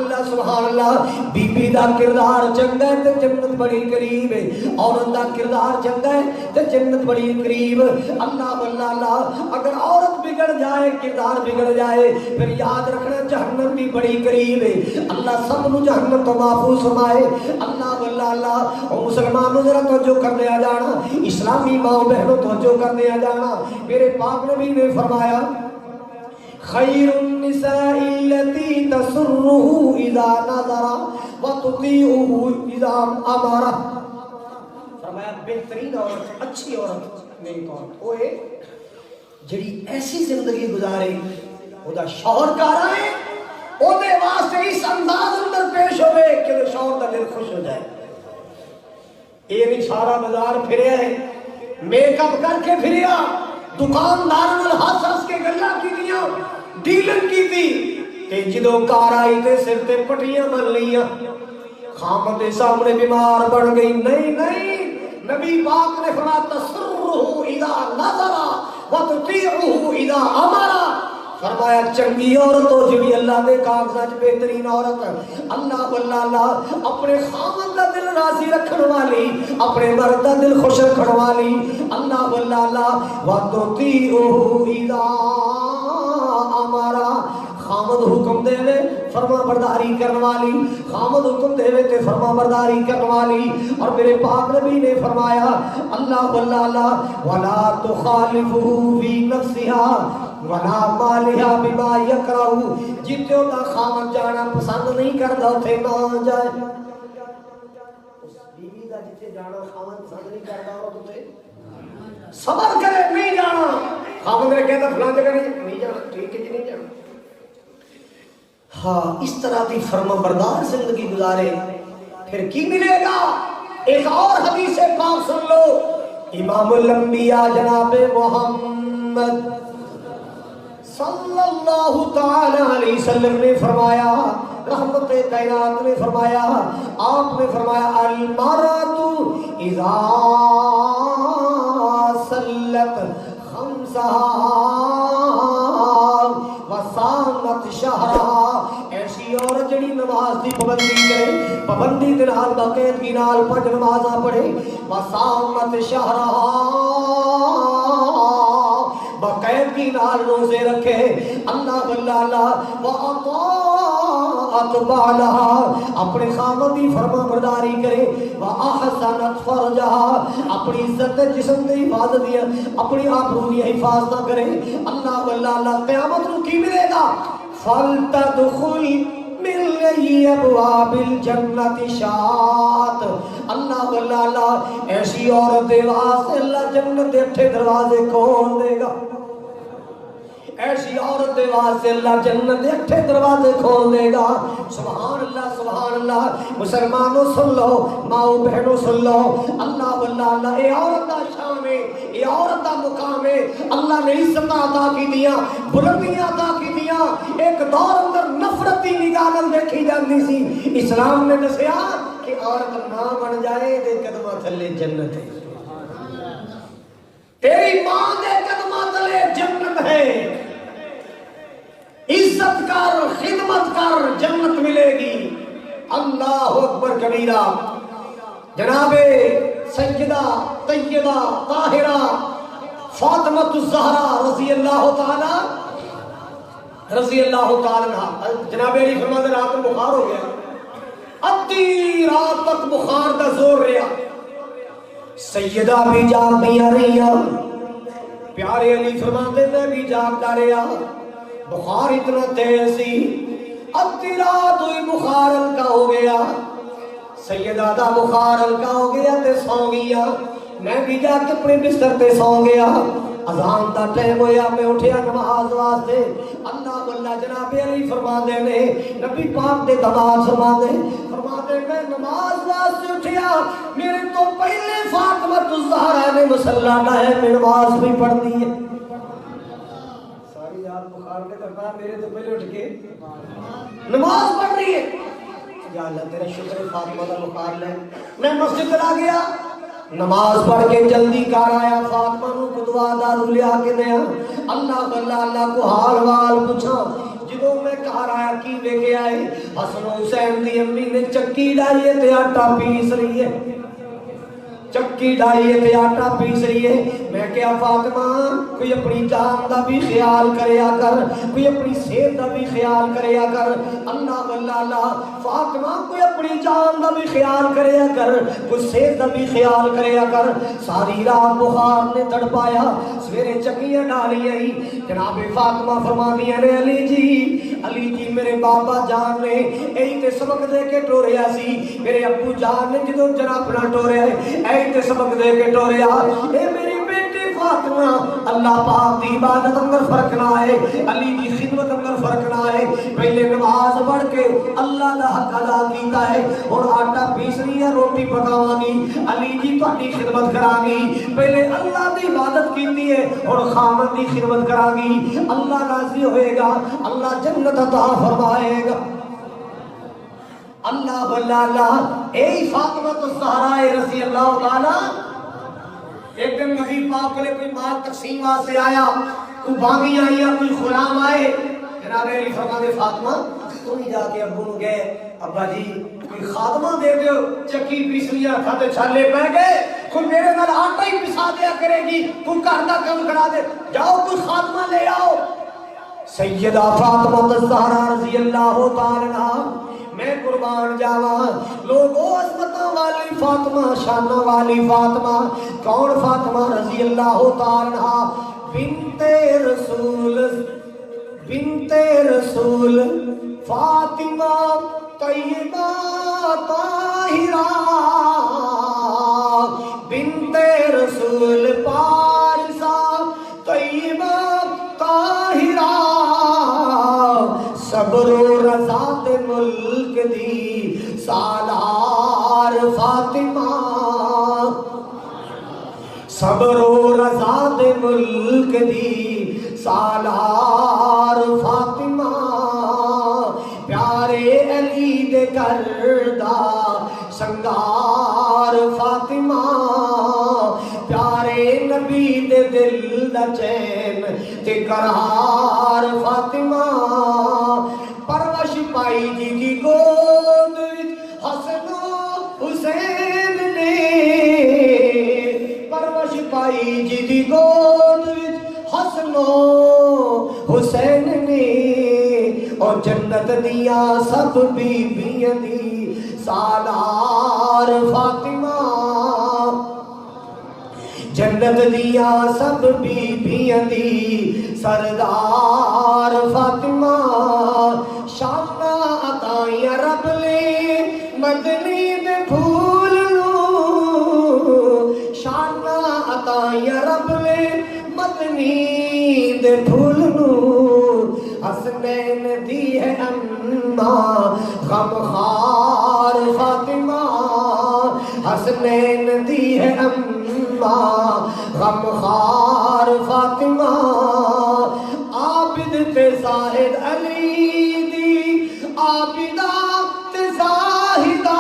اللہ. بی بی دا کردار چنگا ہے تے جنت بڑی قریب ہے. عورت دا کردار چنگا ہے تے جنت بڑی قریب. اللہ اگر عورت بگڑ جائے، کردار بگڑ جائے، پھر یاد رکھنا جہنم بھی بڑی قریب ہے. اللہ سب نو جہنم تو محفوظ فرمائے. اللہ اور مسلمانوں ذرا توجہ کرنے آ جانا، اسلامی ماں بہنوں توجہ کرنے آ جانا. میرے پاک نبی نے فرمایا خیر النساء التي تسره اذا نظر وتطيعه اذا امر. فرمایا بہترین عورت، اچھی عورت میری عورت وہ ہے جڑی ایسی زندگی گزارے او دا شوہر کارا ہے، او دے واسطے اس انداز اندر پیش ہوئے کہ شوہر دا دل خوش ہو جائے. یہ نہیں سارا بازار پھریا ہے، میک اپ کر کے پھریا، دکاندار نال ہنس ہنس کے گلاں کیتیاں، ڈیلنگ کیتی تے جدوں کار آئی تے سر تے پٹیاں بن لیاں، خامد دے سامنے بیمار بن گئی. نہیں نبی پاک نے فرمایا تسرہ اذا نظر وتطیعہ اذا امر. فرمایا چنگی عورت ہو جڑی اللہ دے کاغذات بہترین عورت، اللہ اپنے خامد دا دل راضی رکھن والی، اپنے مرد دا دل خوش رکھن والی. اللہ وتطیعہ اذا امر. خامد حکم دے وے فرما برداری کرنے والی، خامد حکم دے وے تے فرما برداری کرنے والی. اور میرے پاک نبی نے فرمایا اللہ ولا تخالفه فی نفسها ولا مالها بما یکرہ. جتے دا خامد جانا پسند نہیں کردا اوتھے نہ جائے. اس بیوی دا جتے جانا خامد پسند نہیں کردا اوتھے صبر کرے نہیں جانا. خامد نے کہتا فلاں جگہ نہیں جانا، ٹھیک ہے جی نہیں جانا. ہاں اس طرح کی فرما بردار زندگی گزارے پھر کی ملے گا. ایک اور حدیث پاک سن لو. امام الانبیاء جناب محمد صلی اللہ تعالی علیہ وسلم نے فرمایا، رحمت کائنات نے فرمایا، آپ نے فرمایا المرأۃ اذا صلت خمسہا وصامت شہرہا. ایسی عورت جڑی نماز نماز دی پابندی کرے، پابندی دے نال باقاعدگی نال 5 نمازاں پڑھے، وصامت شہرہا باقاعدگی نال روزے رکھے، اللہ اللہ وَأَطَاعَتْ بَعْلَهَا اپنے خاوند کی فرما برداری کرے، وَأَحْسَنَتْ فَرْجَهَا اپنی عزت جسم کی حفاظت دیا، اپنی آبرو کی حفاظت کرے، اللہ اللہ قیامت نو کی ملے گا؟ فَلْتَدْخُلْ مِنْ أَبْوَابِ الْجَنَّةِ شَاءَتْ اللہ اللہ ایسی عورت دے واسطے اللہ جنت دے 8 دروازے کھول دے گا، ایسی عورت دے واسطے اللہ جنت دے 8 دروازے کھول دے گا۔ سبحان اللہ مسلمانوں سن لو، ماؤ بہنوں سن لو، اللہ اللہ اے عورت دا شان ہے، اے عورت دا مقام ہے، اللہ نے عزت عطا کی دیا، بلندیاں عطا کی دیا۔ ایک دور اندر نفرت دی نگاہ نال دیکھی جاندی سی، اسلام نے دسیا کہ عورت نہ بن جائے دے قدماں تھلے جنت ہے، تیری ماں دے قدماں تھلے جنت ہے، عزت کر، خدمت کر، جنت ملے گی۔ اللہ اکبر کبیرہ۔ جناب سیدہ طیبہ طاہرہ فاطمہ الزہرا رضی اللہ تعالی عنہ، جناب علی فرماتے رات کو بخار ہو گیا، ادھی رات تک بخار کا زور رہا، سیدہ بھی جاگدیاں رہیاں، پیارے علی فرماتے میں بھی جاگتا رہا، بخار اتنا تیز سی، ادھی رات ہوئی بخار ہلکا ہو گیا، سیدہ دا بخار ہلکا ہو گیا تے سو گیا، میں بھی جا کے اپنے بستر تے سو گیا، اذان دا ٹائم ہویا، میں اٹھیا نماز واسطے، اللہ جناب علی فرماندے نے، نبی پاک دے دماغ فرماندے میں نماز واسطے اٹھیا، میرے تو پہلے فاطمہ الزہرا نے مصلی لایا، میں نماز بھی پڑھ دی ہے، ساری رات بخار کے کرتا میرے تو پہلے اٹھ کے نماز پڑھ رہی ہے، یا اللہ تیرا شکر فاطمہ دا بخار لے، میں مسجد چلا گیا، نماز پڑھ کے جلدی کر آیا، فاطمہ نو کدوا دارو لیا کے دیا، اللہ کو حال وال پوچھا، جدوں میں گھر آیا کی لے کے آئے، حسن حسین دی امی نے چکی ڈائی تے آٹا پیس رہی ہے، چکی ڈائی تے آٹا پیس رہی ہے، میں کہا فاطمہ کوئی اپنی جان دا بھی خیال کریا کر، کوئی اپنی صحت دا بھی خیال کریا کر، اللہ فاطمہ کوئی اپنی جان دا بھی خیال کریا کر، کوئی صحت دا بھی خیال کریا کر، ساری رات بخار نے تڑپایا، سویرے چکیاں ڈالی آئی، جناب فاطمہ فرمانیاں نے علی جی میرے بابا جان نے ایک تے سبق دے کے ٹوریا سی، میرے ابو جان نے جدوں جناب نہ ٹوریا ایک تے سبق دے کے ٹوریا، اے میری بیٹی فاطمہ اللہ پاک دی عبادت اندر فرق نہ آئے، علی دی خدمت اندر فرق نہ آئے، پہلے نماز پڑھ کے اللہ دا حق ادا کیتا ہے، اور آٹا پیس رہی ہے، روٹی پکاواں گی، علی جی تہاڈی خدمت کراں گی، پہلے اللہ دی عبادت کیتی ہے اور خامد دی خدمت کراں گی، اللہ راضی ہوئے گا، اللہ جنت عطا فرمائے گا۔ اللہ اے فاطمہ الزہرا رضی اللہ تعالی، ایک دن نبی پاک نے کوئی مال تقسیم واسطے آیا، کوئی باغی آئی، کوئی غلام آئے، جناب علی فرماتے فاطمہ تم ہی جا کے ابو نو گئے، ابا جی کوئی خادمہ دے دیو، چکی پیس لیا کھاتے چھالے پہ گئے، کوئی میرے نال آٹا ہی پسا دیا کرے گی، کوئی گھر دا کام کرا دے، جاؤ کوئی خادمہ لے آؤ۔ سیدہ فاطمہ الزہرا رضی اللہ تعالی عنہا، میں قربان جاواں، لوگوں عظمتوں والی فاطمہ، شانوں والی فاطمہ، کون فاطمہ رضی اللہ تعالی عنہا، بنت رسول فاطمہ طیبہ طاہرہ، بنت رسول پارسہ طیبہ طاہرہ، صبر و رضا دے ملک دی سالار فاطمہ، صبر و رضا دے ملک دی سالار فاطمہ، پیارے علی دے گھر دا سنگار فاطمہ، پیارے نبی دے دل دا چین تے قرار فاطمہ، پرورش پائی جی دی گود حسن و حسین نے پرورش پائی جی دی گود حسن و حسین نے اور جنت دیا سب بیبیاں دی سالار فاطمہ جنت دیا سب بیبیاں دی سردار فاطمہ شامہ عطائیاں رب لے مدنی دے پھول نو شامہ عطائیاں رب لے مدنی دے پھول نو حسنین دی ہے اماں غم خار فاطمہ حسنین دی ہے اماں غم خار فاطمہ عابد تے زاہد علی دی عابدہ تے زاہدہ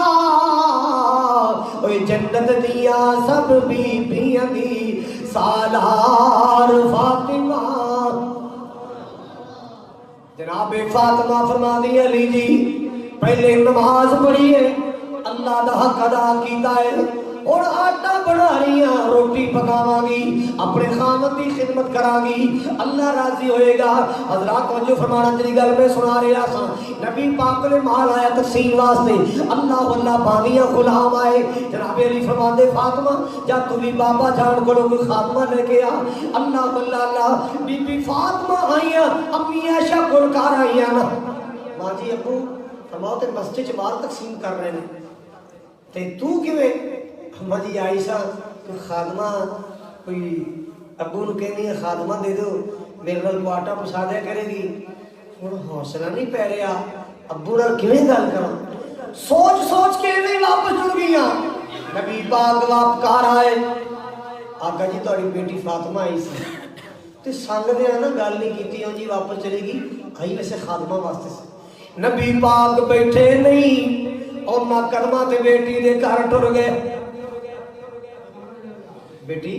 اوہ جنت دیا سب بیبیاں دی سالار فاطمہ جناب فاطمہ فرما دی علی جی پہلے نماز پڑھی ہے اللہ دا حق ادا کیتا ہے اور آٹا بنا رہی ہیں روٹی پکاواں گی اپنے خامد کی خدمت کراں گی اللہ راضی ہوئے گا حضرات توجہ فرمانا تیری گل میں سنا رہا سا نبی پاک نے مال آیا تقسیم واسطے اللہ واللہ باغیاں غلام آئے جناب علی فرماندے فاطمہ جب تو بھی بابا جان کو کوئی خاتمہ لے کے آ اللہ واللہ اللہ بی بی فاطمہ آئیاں اپنی عائشہ گلکار آئیاں نا ماں جی ابو فرماؤ تے مسجد چ مال تقسیم کر رہے ہیں تے تو کیویں مجھے عائشہ کوئی خادمہ کوئی ابو نو کہنی ہے خادمہ دے دو میرے نال کو آٹا پسا دیا کرے گی ہن حوصلہ نہیں پی رہا ابو نال کیویں گل کراں سوچ سوچ کے نہیں واپس جڑ گئیاں نبی پاک واپکار آئے آقا جی تہاڈی بیٹی فاطمہ آئی سی تے سنگ دے نا گل نہیں کیتی ہوں جی واپس چلے گی آئی ویسے خادمہ واسطے سے نبی پاک بیٹھے نہیں اور نہ قدمہ تے بیٹی دے گھر ٹر گئے بیٹی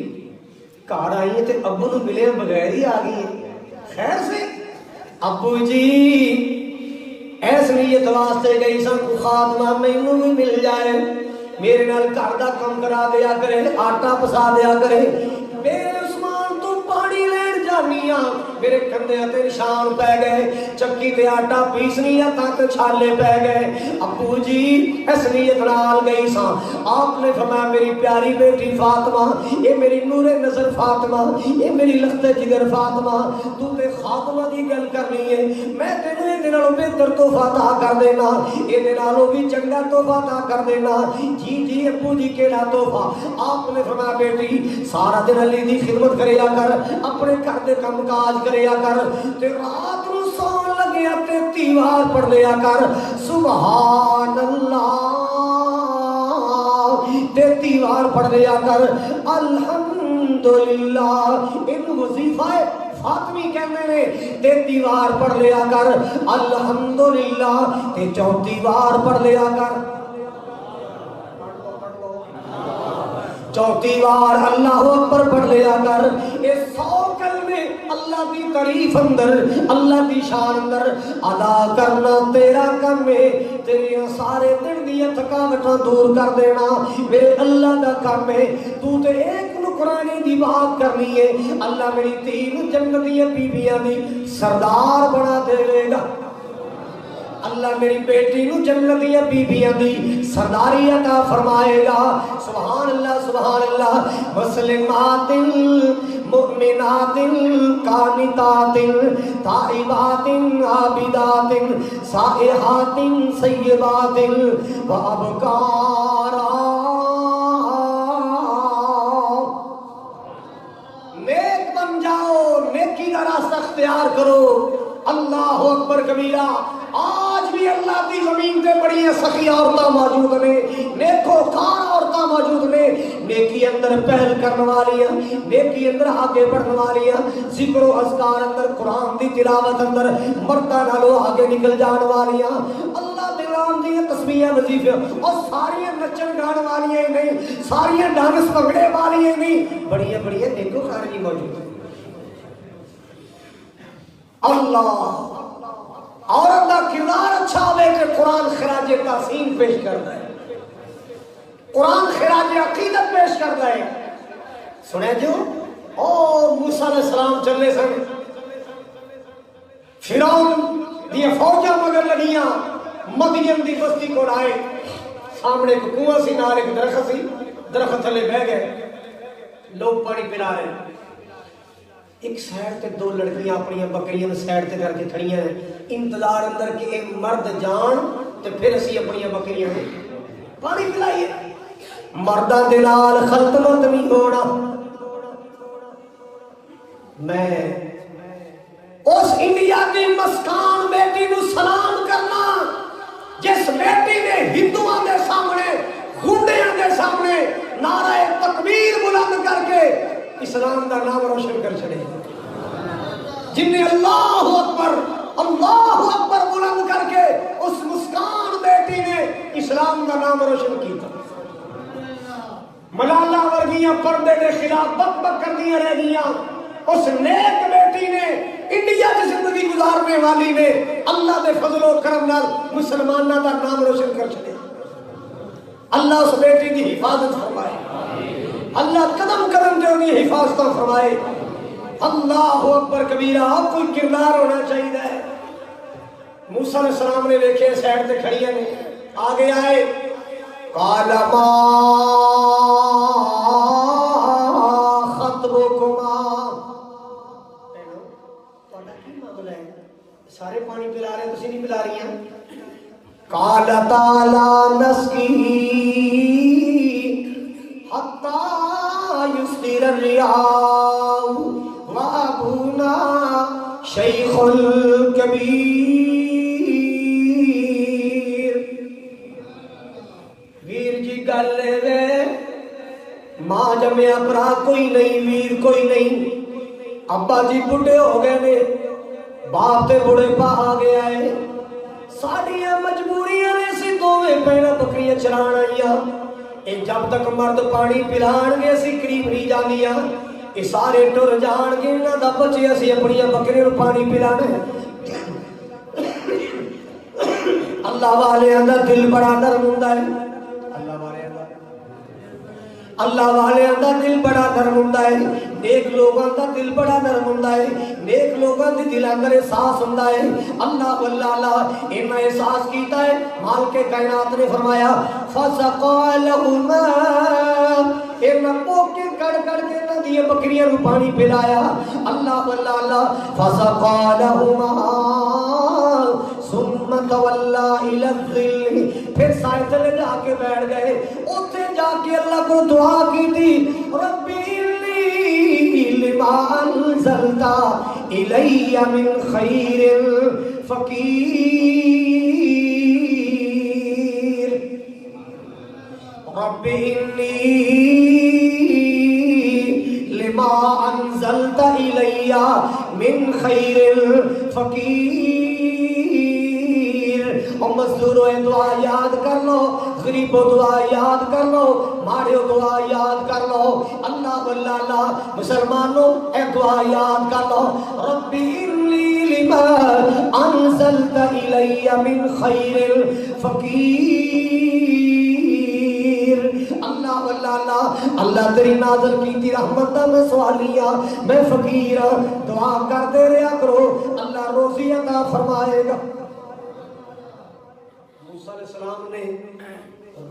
کار آئی ہے تے ابو نو ملے بغیر ہی آ گئی ہے خیر سے ابو جی ایس نیت واسطے گئی سن کو خاتمہ مینوں بھی مل جائے میرے نال گھر دا کم کرا دیا کرے آٹا پسا دیا کرے میرے عثمان تو پانی لین جانیاں میرے کندھے تے نشان پہ گئے چکی تے آٹا پیسنی تک چھالے پہ گئے ابو جی اس نیت نال گئی سا آپ نے فرمایا میری پیاری بیٹی فاطمہ یہ میری نور نظر فاطمہ یہ میری لخت جگر فاطمہ تو تے خاتمہ دی گل کرنی ہے میں تینوں یہ نالوں بہتر تحفہ عطا کر دینا یہ نالوں بھی چنگا تحفہ عطا کر دینا جی جی ابو جی کیڑا تحفہ آپ نے فرمایا بیٹی سارا دن علی دی خدمت کریا کر اپنے گھر دے کام کاج کریا کر تے رات نو سون لگیا تے تیوار پڑھ لیا کر سبحان اللہ تے تیوار پڑھ لیا کر الحمدللہ ان وظیفہ فاطمی کہنے نے تے تیوار پڑھ لیا کر الحمدللہ تے چوتھی وار پڑھ لیا کر چوتھی بار اللہ اکبر پڑھ لیا کر یہ 100 کلمے اللہ کی تعریف اندر اللہ کی شان اندر ادا کرنا تیرا کم ہے تیرے سارے دن دی تھکاوٹاں دور کر دینا میرے اللہ دا کم ہے تو تے ایک نکرانی دی بات کرنی ہے اللہ میری تین جنت دی بیبیاں دی سردار بنا دے گا اللہ میری بیٹی نو جنت دی بیبیاں دی سرداری عطا فرمائے گا سبحان اللہ مسلمات مؤمنات قانتات تائبات عابدات سائحات سیبات وابکارا نیک بن جاؤ نیکی کا راستہ اختیار کرو اللہ اکبر کبیرہ آج بھی اللہ کی زمین تے بڑی سخی عورتاں موجود نے نیکوکار عورتاں موجود نے نیکی اندر پہل کرنے والیاں نیکی اندر آگے بڑھنے والیاں ذکر و اذکار اندر قرآن دی تلاوت اندر مرداں نالوں آگے نکل جان والیاں اللہ دے نام دی تسبیحاں وظیفے اور ساریاں نچن گان والیاں نہیں ساریاں ڈانس پگڑے والیاں نہیں بڑی نیکوکار جی موجود ہیں اللہ عورت کا کردار اچھا ہوئے کہ قرآن خراج تحسین پیش کرتا ہے، قرآن خراج عقیدت پیش کرتا ہے. سنے جو اور موسیٰ علیہ السلام چلے سن، فرعون دی فوجاں مگر لگیاں مدین دی بستی کو آئے. سامنے ایک کنواں سی، نال ایک درخت سی، درخت تھلے بہ گئے، لوگ پانی پلا رہے. ایک سائڈ تے دو لڑکیاں اپنی بکریاں سائڈ تے کر کے کھڑیاں ہیں، انتظار اندر کہ ایک مرد جان تے پھر اسی اپنی بکریاں پانی پلائیے. مرداں دے نال خلط مند نہیں ہونا. میں اس انڈیا کی مسکان بیٹی نو سلام کرنا جس بیٹی نے ہندوؤں دے سامنے، گنڈیاں دے سامنے نعرہ تکبیر بلند کر کے اسلام دا نام روشن کر چھڑے، جن نے اللہ اکبر بلند کر کے اس مسکان بیٹی نے اسلام دا نام روشن کیتا. ملالہ ورگیاں پردے دے خلاف بک بک کردیاں رہ گیاں. اس نیک بیٹی نے، انڈیا کی زندگی گزارنے والی نے اللہ دے فضل و کرم نال مسلمانہ دا نام روشن کر چھڑے. اللہ اس بیٹی دی حفاظت فرمائے، اللہ قدم قدم جو دی حفاظت فرمائے. اللہ اکبر کبیرہ. کوئی کردار ہونا چاہیے. موسیٰ علیہ السلام نے دیکھے سائڈ تے کھڑیاں نے، آگے آئے. قال ما خطبکما، سارے پانی پلا رہے ہیں، تسی نہیں پلا رہی ہیں. قالتا لا نسقی حتی یصدر الرعاء وابونا شیخ الکبیر. ویر جی گل ہے، ماں جمیا برا کوئی نہیں، ویر کوئی نہیں. ابا جی بڑھے ہو گئے نے، باپ تے بڑے پا آ گیا ہے. ساڑیاں مجبوریاں نے سی دوویں بہناں بکریاں چران آئیاں. جب تک مرد پانی پلان گے سی قریب نہیں جانیاں، یہ سارے ٹر جان گے انہاں دا بچے اسی اپنی بکریاں نوں پانی پلانا. اللہ والیاں دا دل بڑا نرم ہوندا ہے. اللہ والیاں دا دل بڑا نرم ہوندا ہے. نیک لوگاں دا دل بڑا نرم ہوندا ہے. نیک لوگاں دے دل اندر احساس ہوندا ہے. اللہ اللہ انہاں احساس کیتا ہے. مالک کائنات نے فرمایا فسقا لهما، انہاں پوکے کڑ کڑ کے انہاں دی بکریاں نوں پانی پلایا. اللہ اللہ فسقا لهما ثم تولى الى الظل، پھر سائے تلے جا کے بیٹھ گئے. اوتھے جا کے اللہ کو دعا کی تھی، ربی لما انزلت الی من خیر فقیر، رب انی لما انزلت الی من خیر فقیر. اور مزدوروں دعا یاد کر لو، غریبوں دعا یاد کر لو، ماڑیوں دعا یاد کر لو. اللہ اللہ مسلمانوں اے دعا یاد کر لو، ربی انی لما انزلت الی من خیر فقیر. اللہ اللہ اللہ تیری نازل کی تھی رحمت میں سوالیاں، میں فقیر دعا کرتے رہا کرو، اللہ روزی عطا فرمائے گا. موسیٰ علیہ السلام نے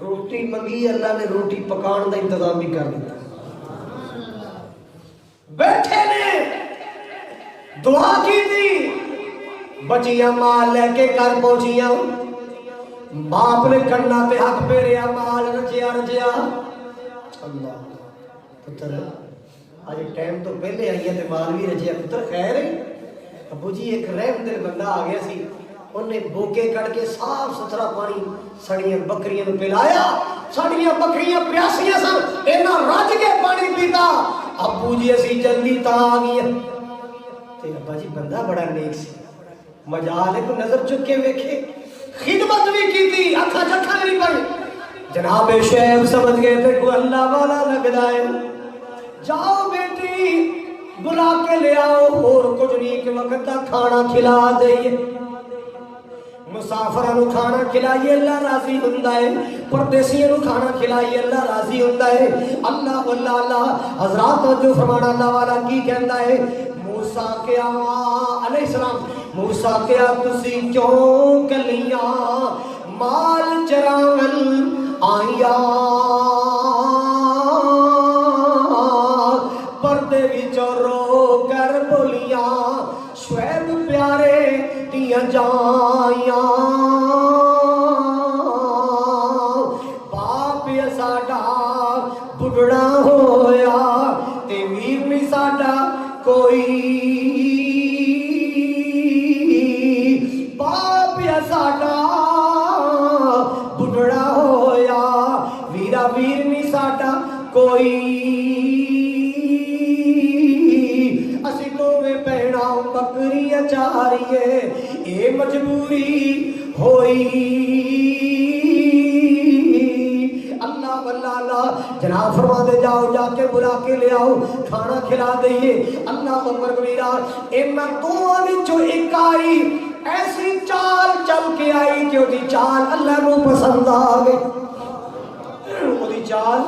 روٹی منگی، اللہ نے روٹی پکان دا انتظام بھی کر دیا. بیٹھے نے دعا کی تھی، بچیاں مال لے کے گھر پہنچیاں. باپ نے کنا تے ہاتھ پھیریا، مال رجیا رجیا. اللہ پتر آج ٹائم تو پہلے آئی ہے تے مال بھی رجیا. پتر خیر ہے ابو جی. ایک رحم دل بندہ آ گیا سی، انہیں بوکے کڑ کے صاف ستھرا پانی سڑیاں بکریاں نوں پلایا. سڑیاں بکریاں پیاسیاں سن، انہاں رج کے پانی پیتا. ابو جی اسی جلدی تا آ گیا. تے ابا جی بندہ بڑا نیک سی، مجال ہے کو نظر چک کے ویکھے، خدمت بھی کی تھی، اکھا چکھا نہیں پڑی. جناب شیخ سمجھ گئے تھے کوئی اللہ والا لگدا ہے. جاؤ بیٹی بلا کے لے آؤ، اور کچھ نہیں کہ وقت کا کھانا کھلا دئیے. مسافراں نو کھانا کھلائیے اللہ راضی ہوندا ہے، پردیسیاں نو کھانا کھلائیے اللہ راضی ہوندا ہے۔ اللہ اللہ اللہ حضرات جو فرمانا اللہ والا کی کہندا ہے، موسیٰ کیا علیہ السلام، موسیٰ کیا تسی کیوں گلیاں مال چراون آئیا، پردے وچوں رو کر بولیاں شعیب پیارے دیاں جائیاں، باپ یا ساڈا بڑھڑا ہویا تے ویر نہیں ساڈا کوئی، باپ یا ساڈا بڑھڑا ہویا ویرا ویر نہیں ساڈا کوئی، اسی دوویں بہناں بکریاں چاریے اے مجبوری ہوئی۔ اللہ واللہ اللہ جناب فرما دے جاؤ جا کے بلا کے لے آؤ کھانا کھلا دئیے۔ اللہ اکبر کبیرہ اینا دوواں وچوں ایک آئی ایسی چال چل کے آئی کہ وہ چال اللہ کو پسند آ گئی، وہ چال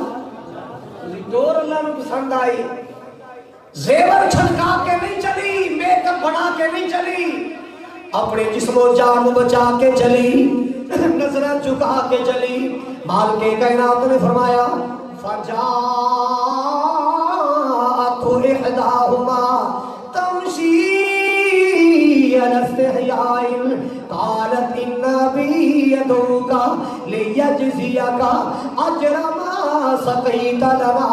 دور اللہ کو پسند آئی، زیور چھڑکا کے نہیں چلی، میک اپ بنا کے نہیں چلی، اپنے جسم و جان بچا کے چلی، نظریں چکا کے چلی۔ مال کے کائنات نے فرمایا فجاءت احداہما تمشی علی استحیاء قالت ان ابی یدعوک لیجزیک اجر ما سقیت لنا۔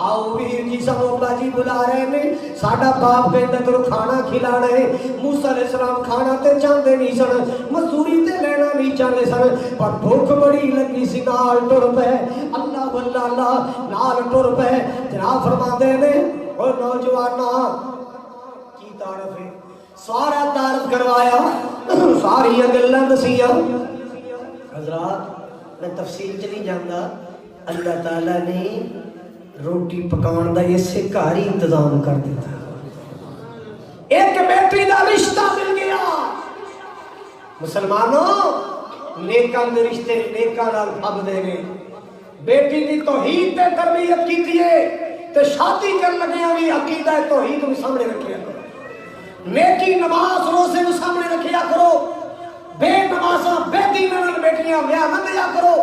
آؤ ویر جی سموبا جی بلا رہے میں ساڑھا باپ کہندہ تو کھانا کھلانا ہے۔ موسیٰ علیہ السلام کھانا تے چاندے نہیں سن، مزدوری تے لینا نہیں چاندے سن، پر بھوک بڑی لگی سی نال ٹر پے۔ اللہ واللہ اللہ نال ٹر پے۔ جناب فرما دے نے اور نوجوانہ کی تعارف ہے، سارا تعارف کروایا، ساری گلاں دسیاں۔ حضرات میں تفصیل چلی جاندا، اللہ تعالیٰ نے روٹی پکان دا یہ سے کاری انتظام کر دیتا، ایک بیٹی دا رشتہ مل گیا۔ مسلمانوں نیکان دے رشتے نیکان نال پھب دے گئے، بیٹی دی توحید تے تربیت کیتی ہے تے شادی کر لگے بھی عقیدہ توحید کو سامنے رکھیا کرو، نیکی نماز روزے کو سامنے رکھیا کرو، بے نمازاں بے دیناں نال بیٹیاں بیاہ نہ دیا کرو،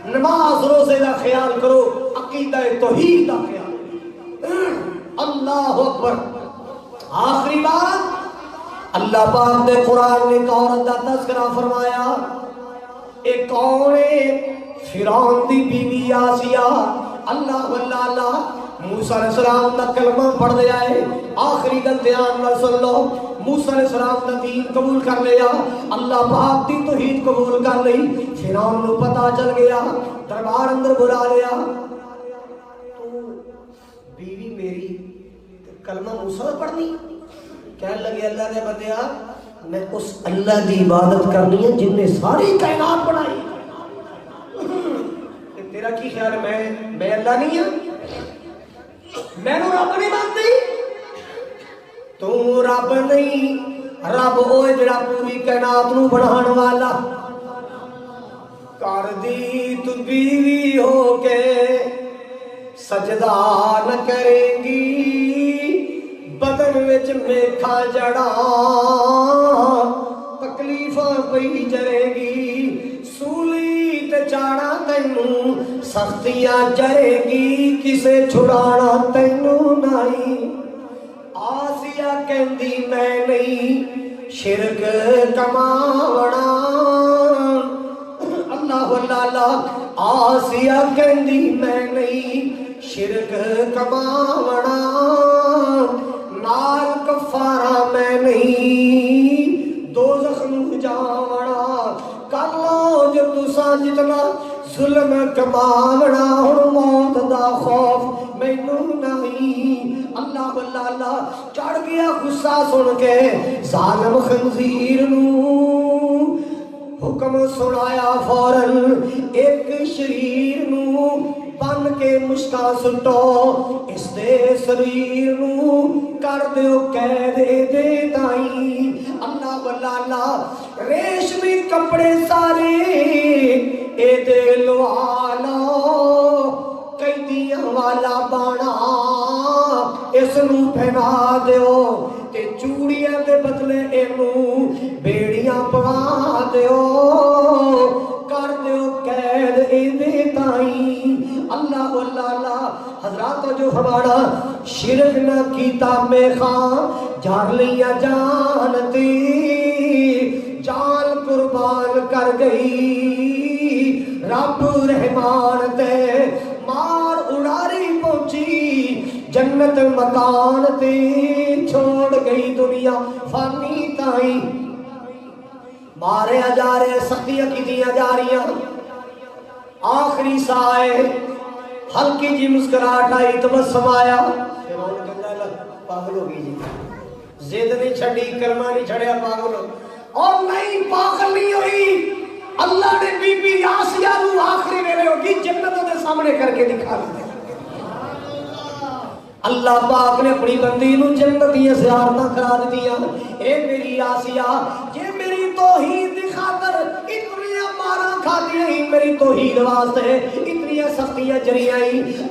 نماز روزے دا خیال کرو، عقیدہ توحید دا خیال۔ اللہ اکبر۔ آخری بات اللہ پاک نے قرآن نے ایک عورت دا تذکرہ فرمایا، ایک کون ہے؟ فرعون دی بیوی آسیہ۔ اللہ واللہ اللہ موسیٰ علیہ السلام دا کلمہ پڑھ دیا ہے، آخری گل دھیان نال سن لو، موسیٰ علیہ السلام دا دین قبول کر لیا، اللہ پاک دی توحید قبول کر لی۔ فرعون نو پتہ چل گیا، دربار اندر بلا لیا، تو بیوی میری کلمہ موسیٰ پڑھنی؟ کہنے لگے اللہ نے بندیا میں اس اللہ دی عبادت کرنی ہے جن نے ساری کائنات بنائی، تیرا کی خیال ہے میں اللہ نہیں ہوں؟ میں نو رب نہیں مانتی؟ تو رب نہیں، رب ہوئے جڑا پوری کائنات نو بنان والا۔ کر دی تو بیوی ہو کے سجدہ نہ کرے گی، بدن وچ میکھا جڑا تکلیفاں پئی جرے گی، سولی تے چاڑا تینوں سختیاں جرے گی، کسے چھڑانا تینوں نہیں۔ آسیہ کہندی میں نہیں شرک کماونا، اللہ واللہ اللہ آسیہ کہندی میں نہیں شرک کماونا، نال کفارہ میں نہیں دوزخ نو جاونا، کر لو جو تساں جتنا ظلم کماونا، ہن موت دا خوف مینوں نہیں۔ اللہ واللہ اللہ چڑھ گیا غصہ سن کے، ظالم خنزیر نو حکم سنایا فوراً، ایک شریر نو بن کے مشکا سٹو اس دے سریر نو کر دیو قید دے تائی اللہ واللہ ریشمی کپڑے سارے اے دے لوالا قیدیاں والا بانا اس نو پہنا دیو تے چوڑیاں دے بدلے اینو بیڑیاں پوا دیو کر دیو قید دے تائی اللہ واللہ حضرات جو ہمارا شرک نہ کیتا میں خان جان لیا جانتی جان قربان کر گئی رب رحمان تے مار اڑاری پہنچی جنت مکان تے چھوڑ گئی دنیا فانی تائی مارے جا رہے سختیاں کی دیا جا رہی آخری سائے ہلکی جی مسکراہٹ آئی تبسم آیا پاگل ہو گئی جی زید نہیں چھڑی کلمہ نہیں چھڑیا پاگل ہو اور نہیں پاگل نہیں ہوئی اللہ نے بی بی آسیہ نو آخری میرے ہوگی جنتوں دے سامنے کر کے دکھا دے اللہ پاک نے اپنی بندی نو جنتیاں زیارتاں کرا دیا اے میری آسیہ یہ میری توحید دی خاطر اتنی مارا کھاتی ہیں میری توحید واسطے اتنی سختیاں جریاں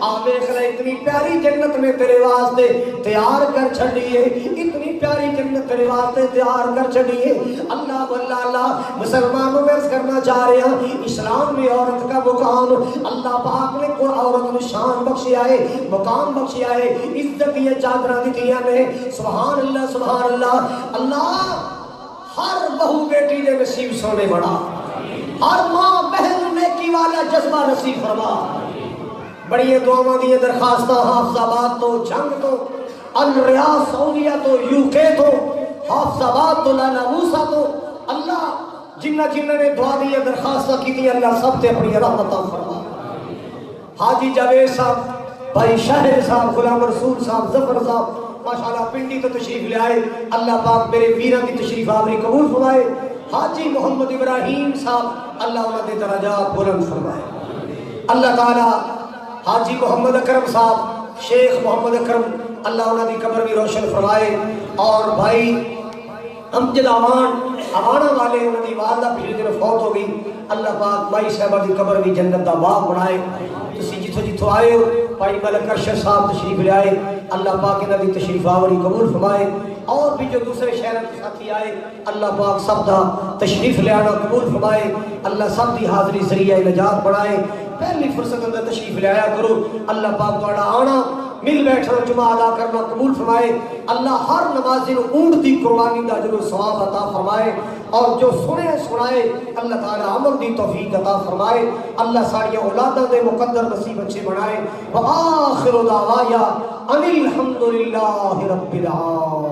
آویخ لے اتنی پیاری جنت میں تیرے واسطے تیار کر چھڑیے اتنی پیاری جنت تیرے واسطے تیار کر چھڑیے اللہ واللہ مسلمانوں میں کرنا چاہ رہے ہیں اسلام میں عورت کا مقام اللہ پاک نے کو عورت کو شان بخشی آئے مقام بخشی آئے عزت یہ چادرہ دیتیاں نے سبحان اللہ سبحان اللہ اللہ ہر بہو بیٹی نے نصیب سونے بڑا ہر ماں بہن نیکی والا جذبہ نصیب فرما بڑی دعاواں دی درخواستہ حافظ آباد تو جنگ تو الریاض سعودیہ تو UK تو حافظ آباد تو لالا موسیٰ تو اللہ جنہ نے دعا دی درخواستہ کی تھی اللہ سب تے اپنی رحمتہ فرما حاجی جاوید صاحب بھائی شاہر صاحب غلام رسول صاحب ظفر صاحب ماشاءاللہ پنڈی تو تشریف لے آئے اللہ پاک میرے ویران کی تشریف آوری قبول فرمائے حاجی محمد ابراہیم صاحب اللہ انہوں نے درجات بلند فرمائے اللہ تعالی حاجی محمد اکرم صاحب شیخ محمد اکرم اللہ انہوں نے قبر بھی روشن فرمائے اور بھائی امجد امانہ والے انہوں نے والدہ پھر دن فوت ہو گئی اللہ پاک مائی صاحبہ دی قبر بھی جنت دا باغ بنائے تسی جتھو آئے ہو بھائی ملک ارشد صاحب تشریف لے آئے اللہ پاک انہوں نے تشریف آوری قبول فرمائے اور بھی جو دوسرے شہروں کے ساتھی آئے اللہ پاک سب دا تشریف لے آنا قبول فرمائے اللہ سب دی حاضری ذریعہ نجات بڑھائے پہلی فرصت اندر تشریف لے آیا کرو اللہ پاک توڑا آنا مل بیٹھنا جمعہ ادا کرنا قبول فرمائے اللہ ہر نمازی نو اونٹ دی قربانی دا جو ثواب عطا فرمائے اور جو سنائے اللہ تعالی عمل دی توفیق عطا فرمائے اللہ ساری اولادوں دے مقدر نصیب اچھے بنائے وآخر دعوایا ان الحمدللہ رب العالمین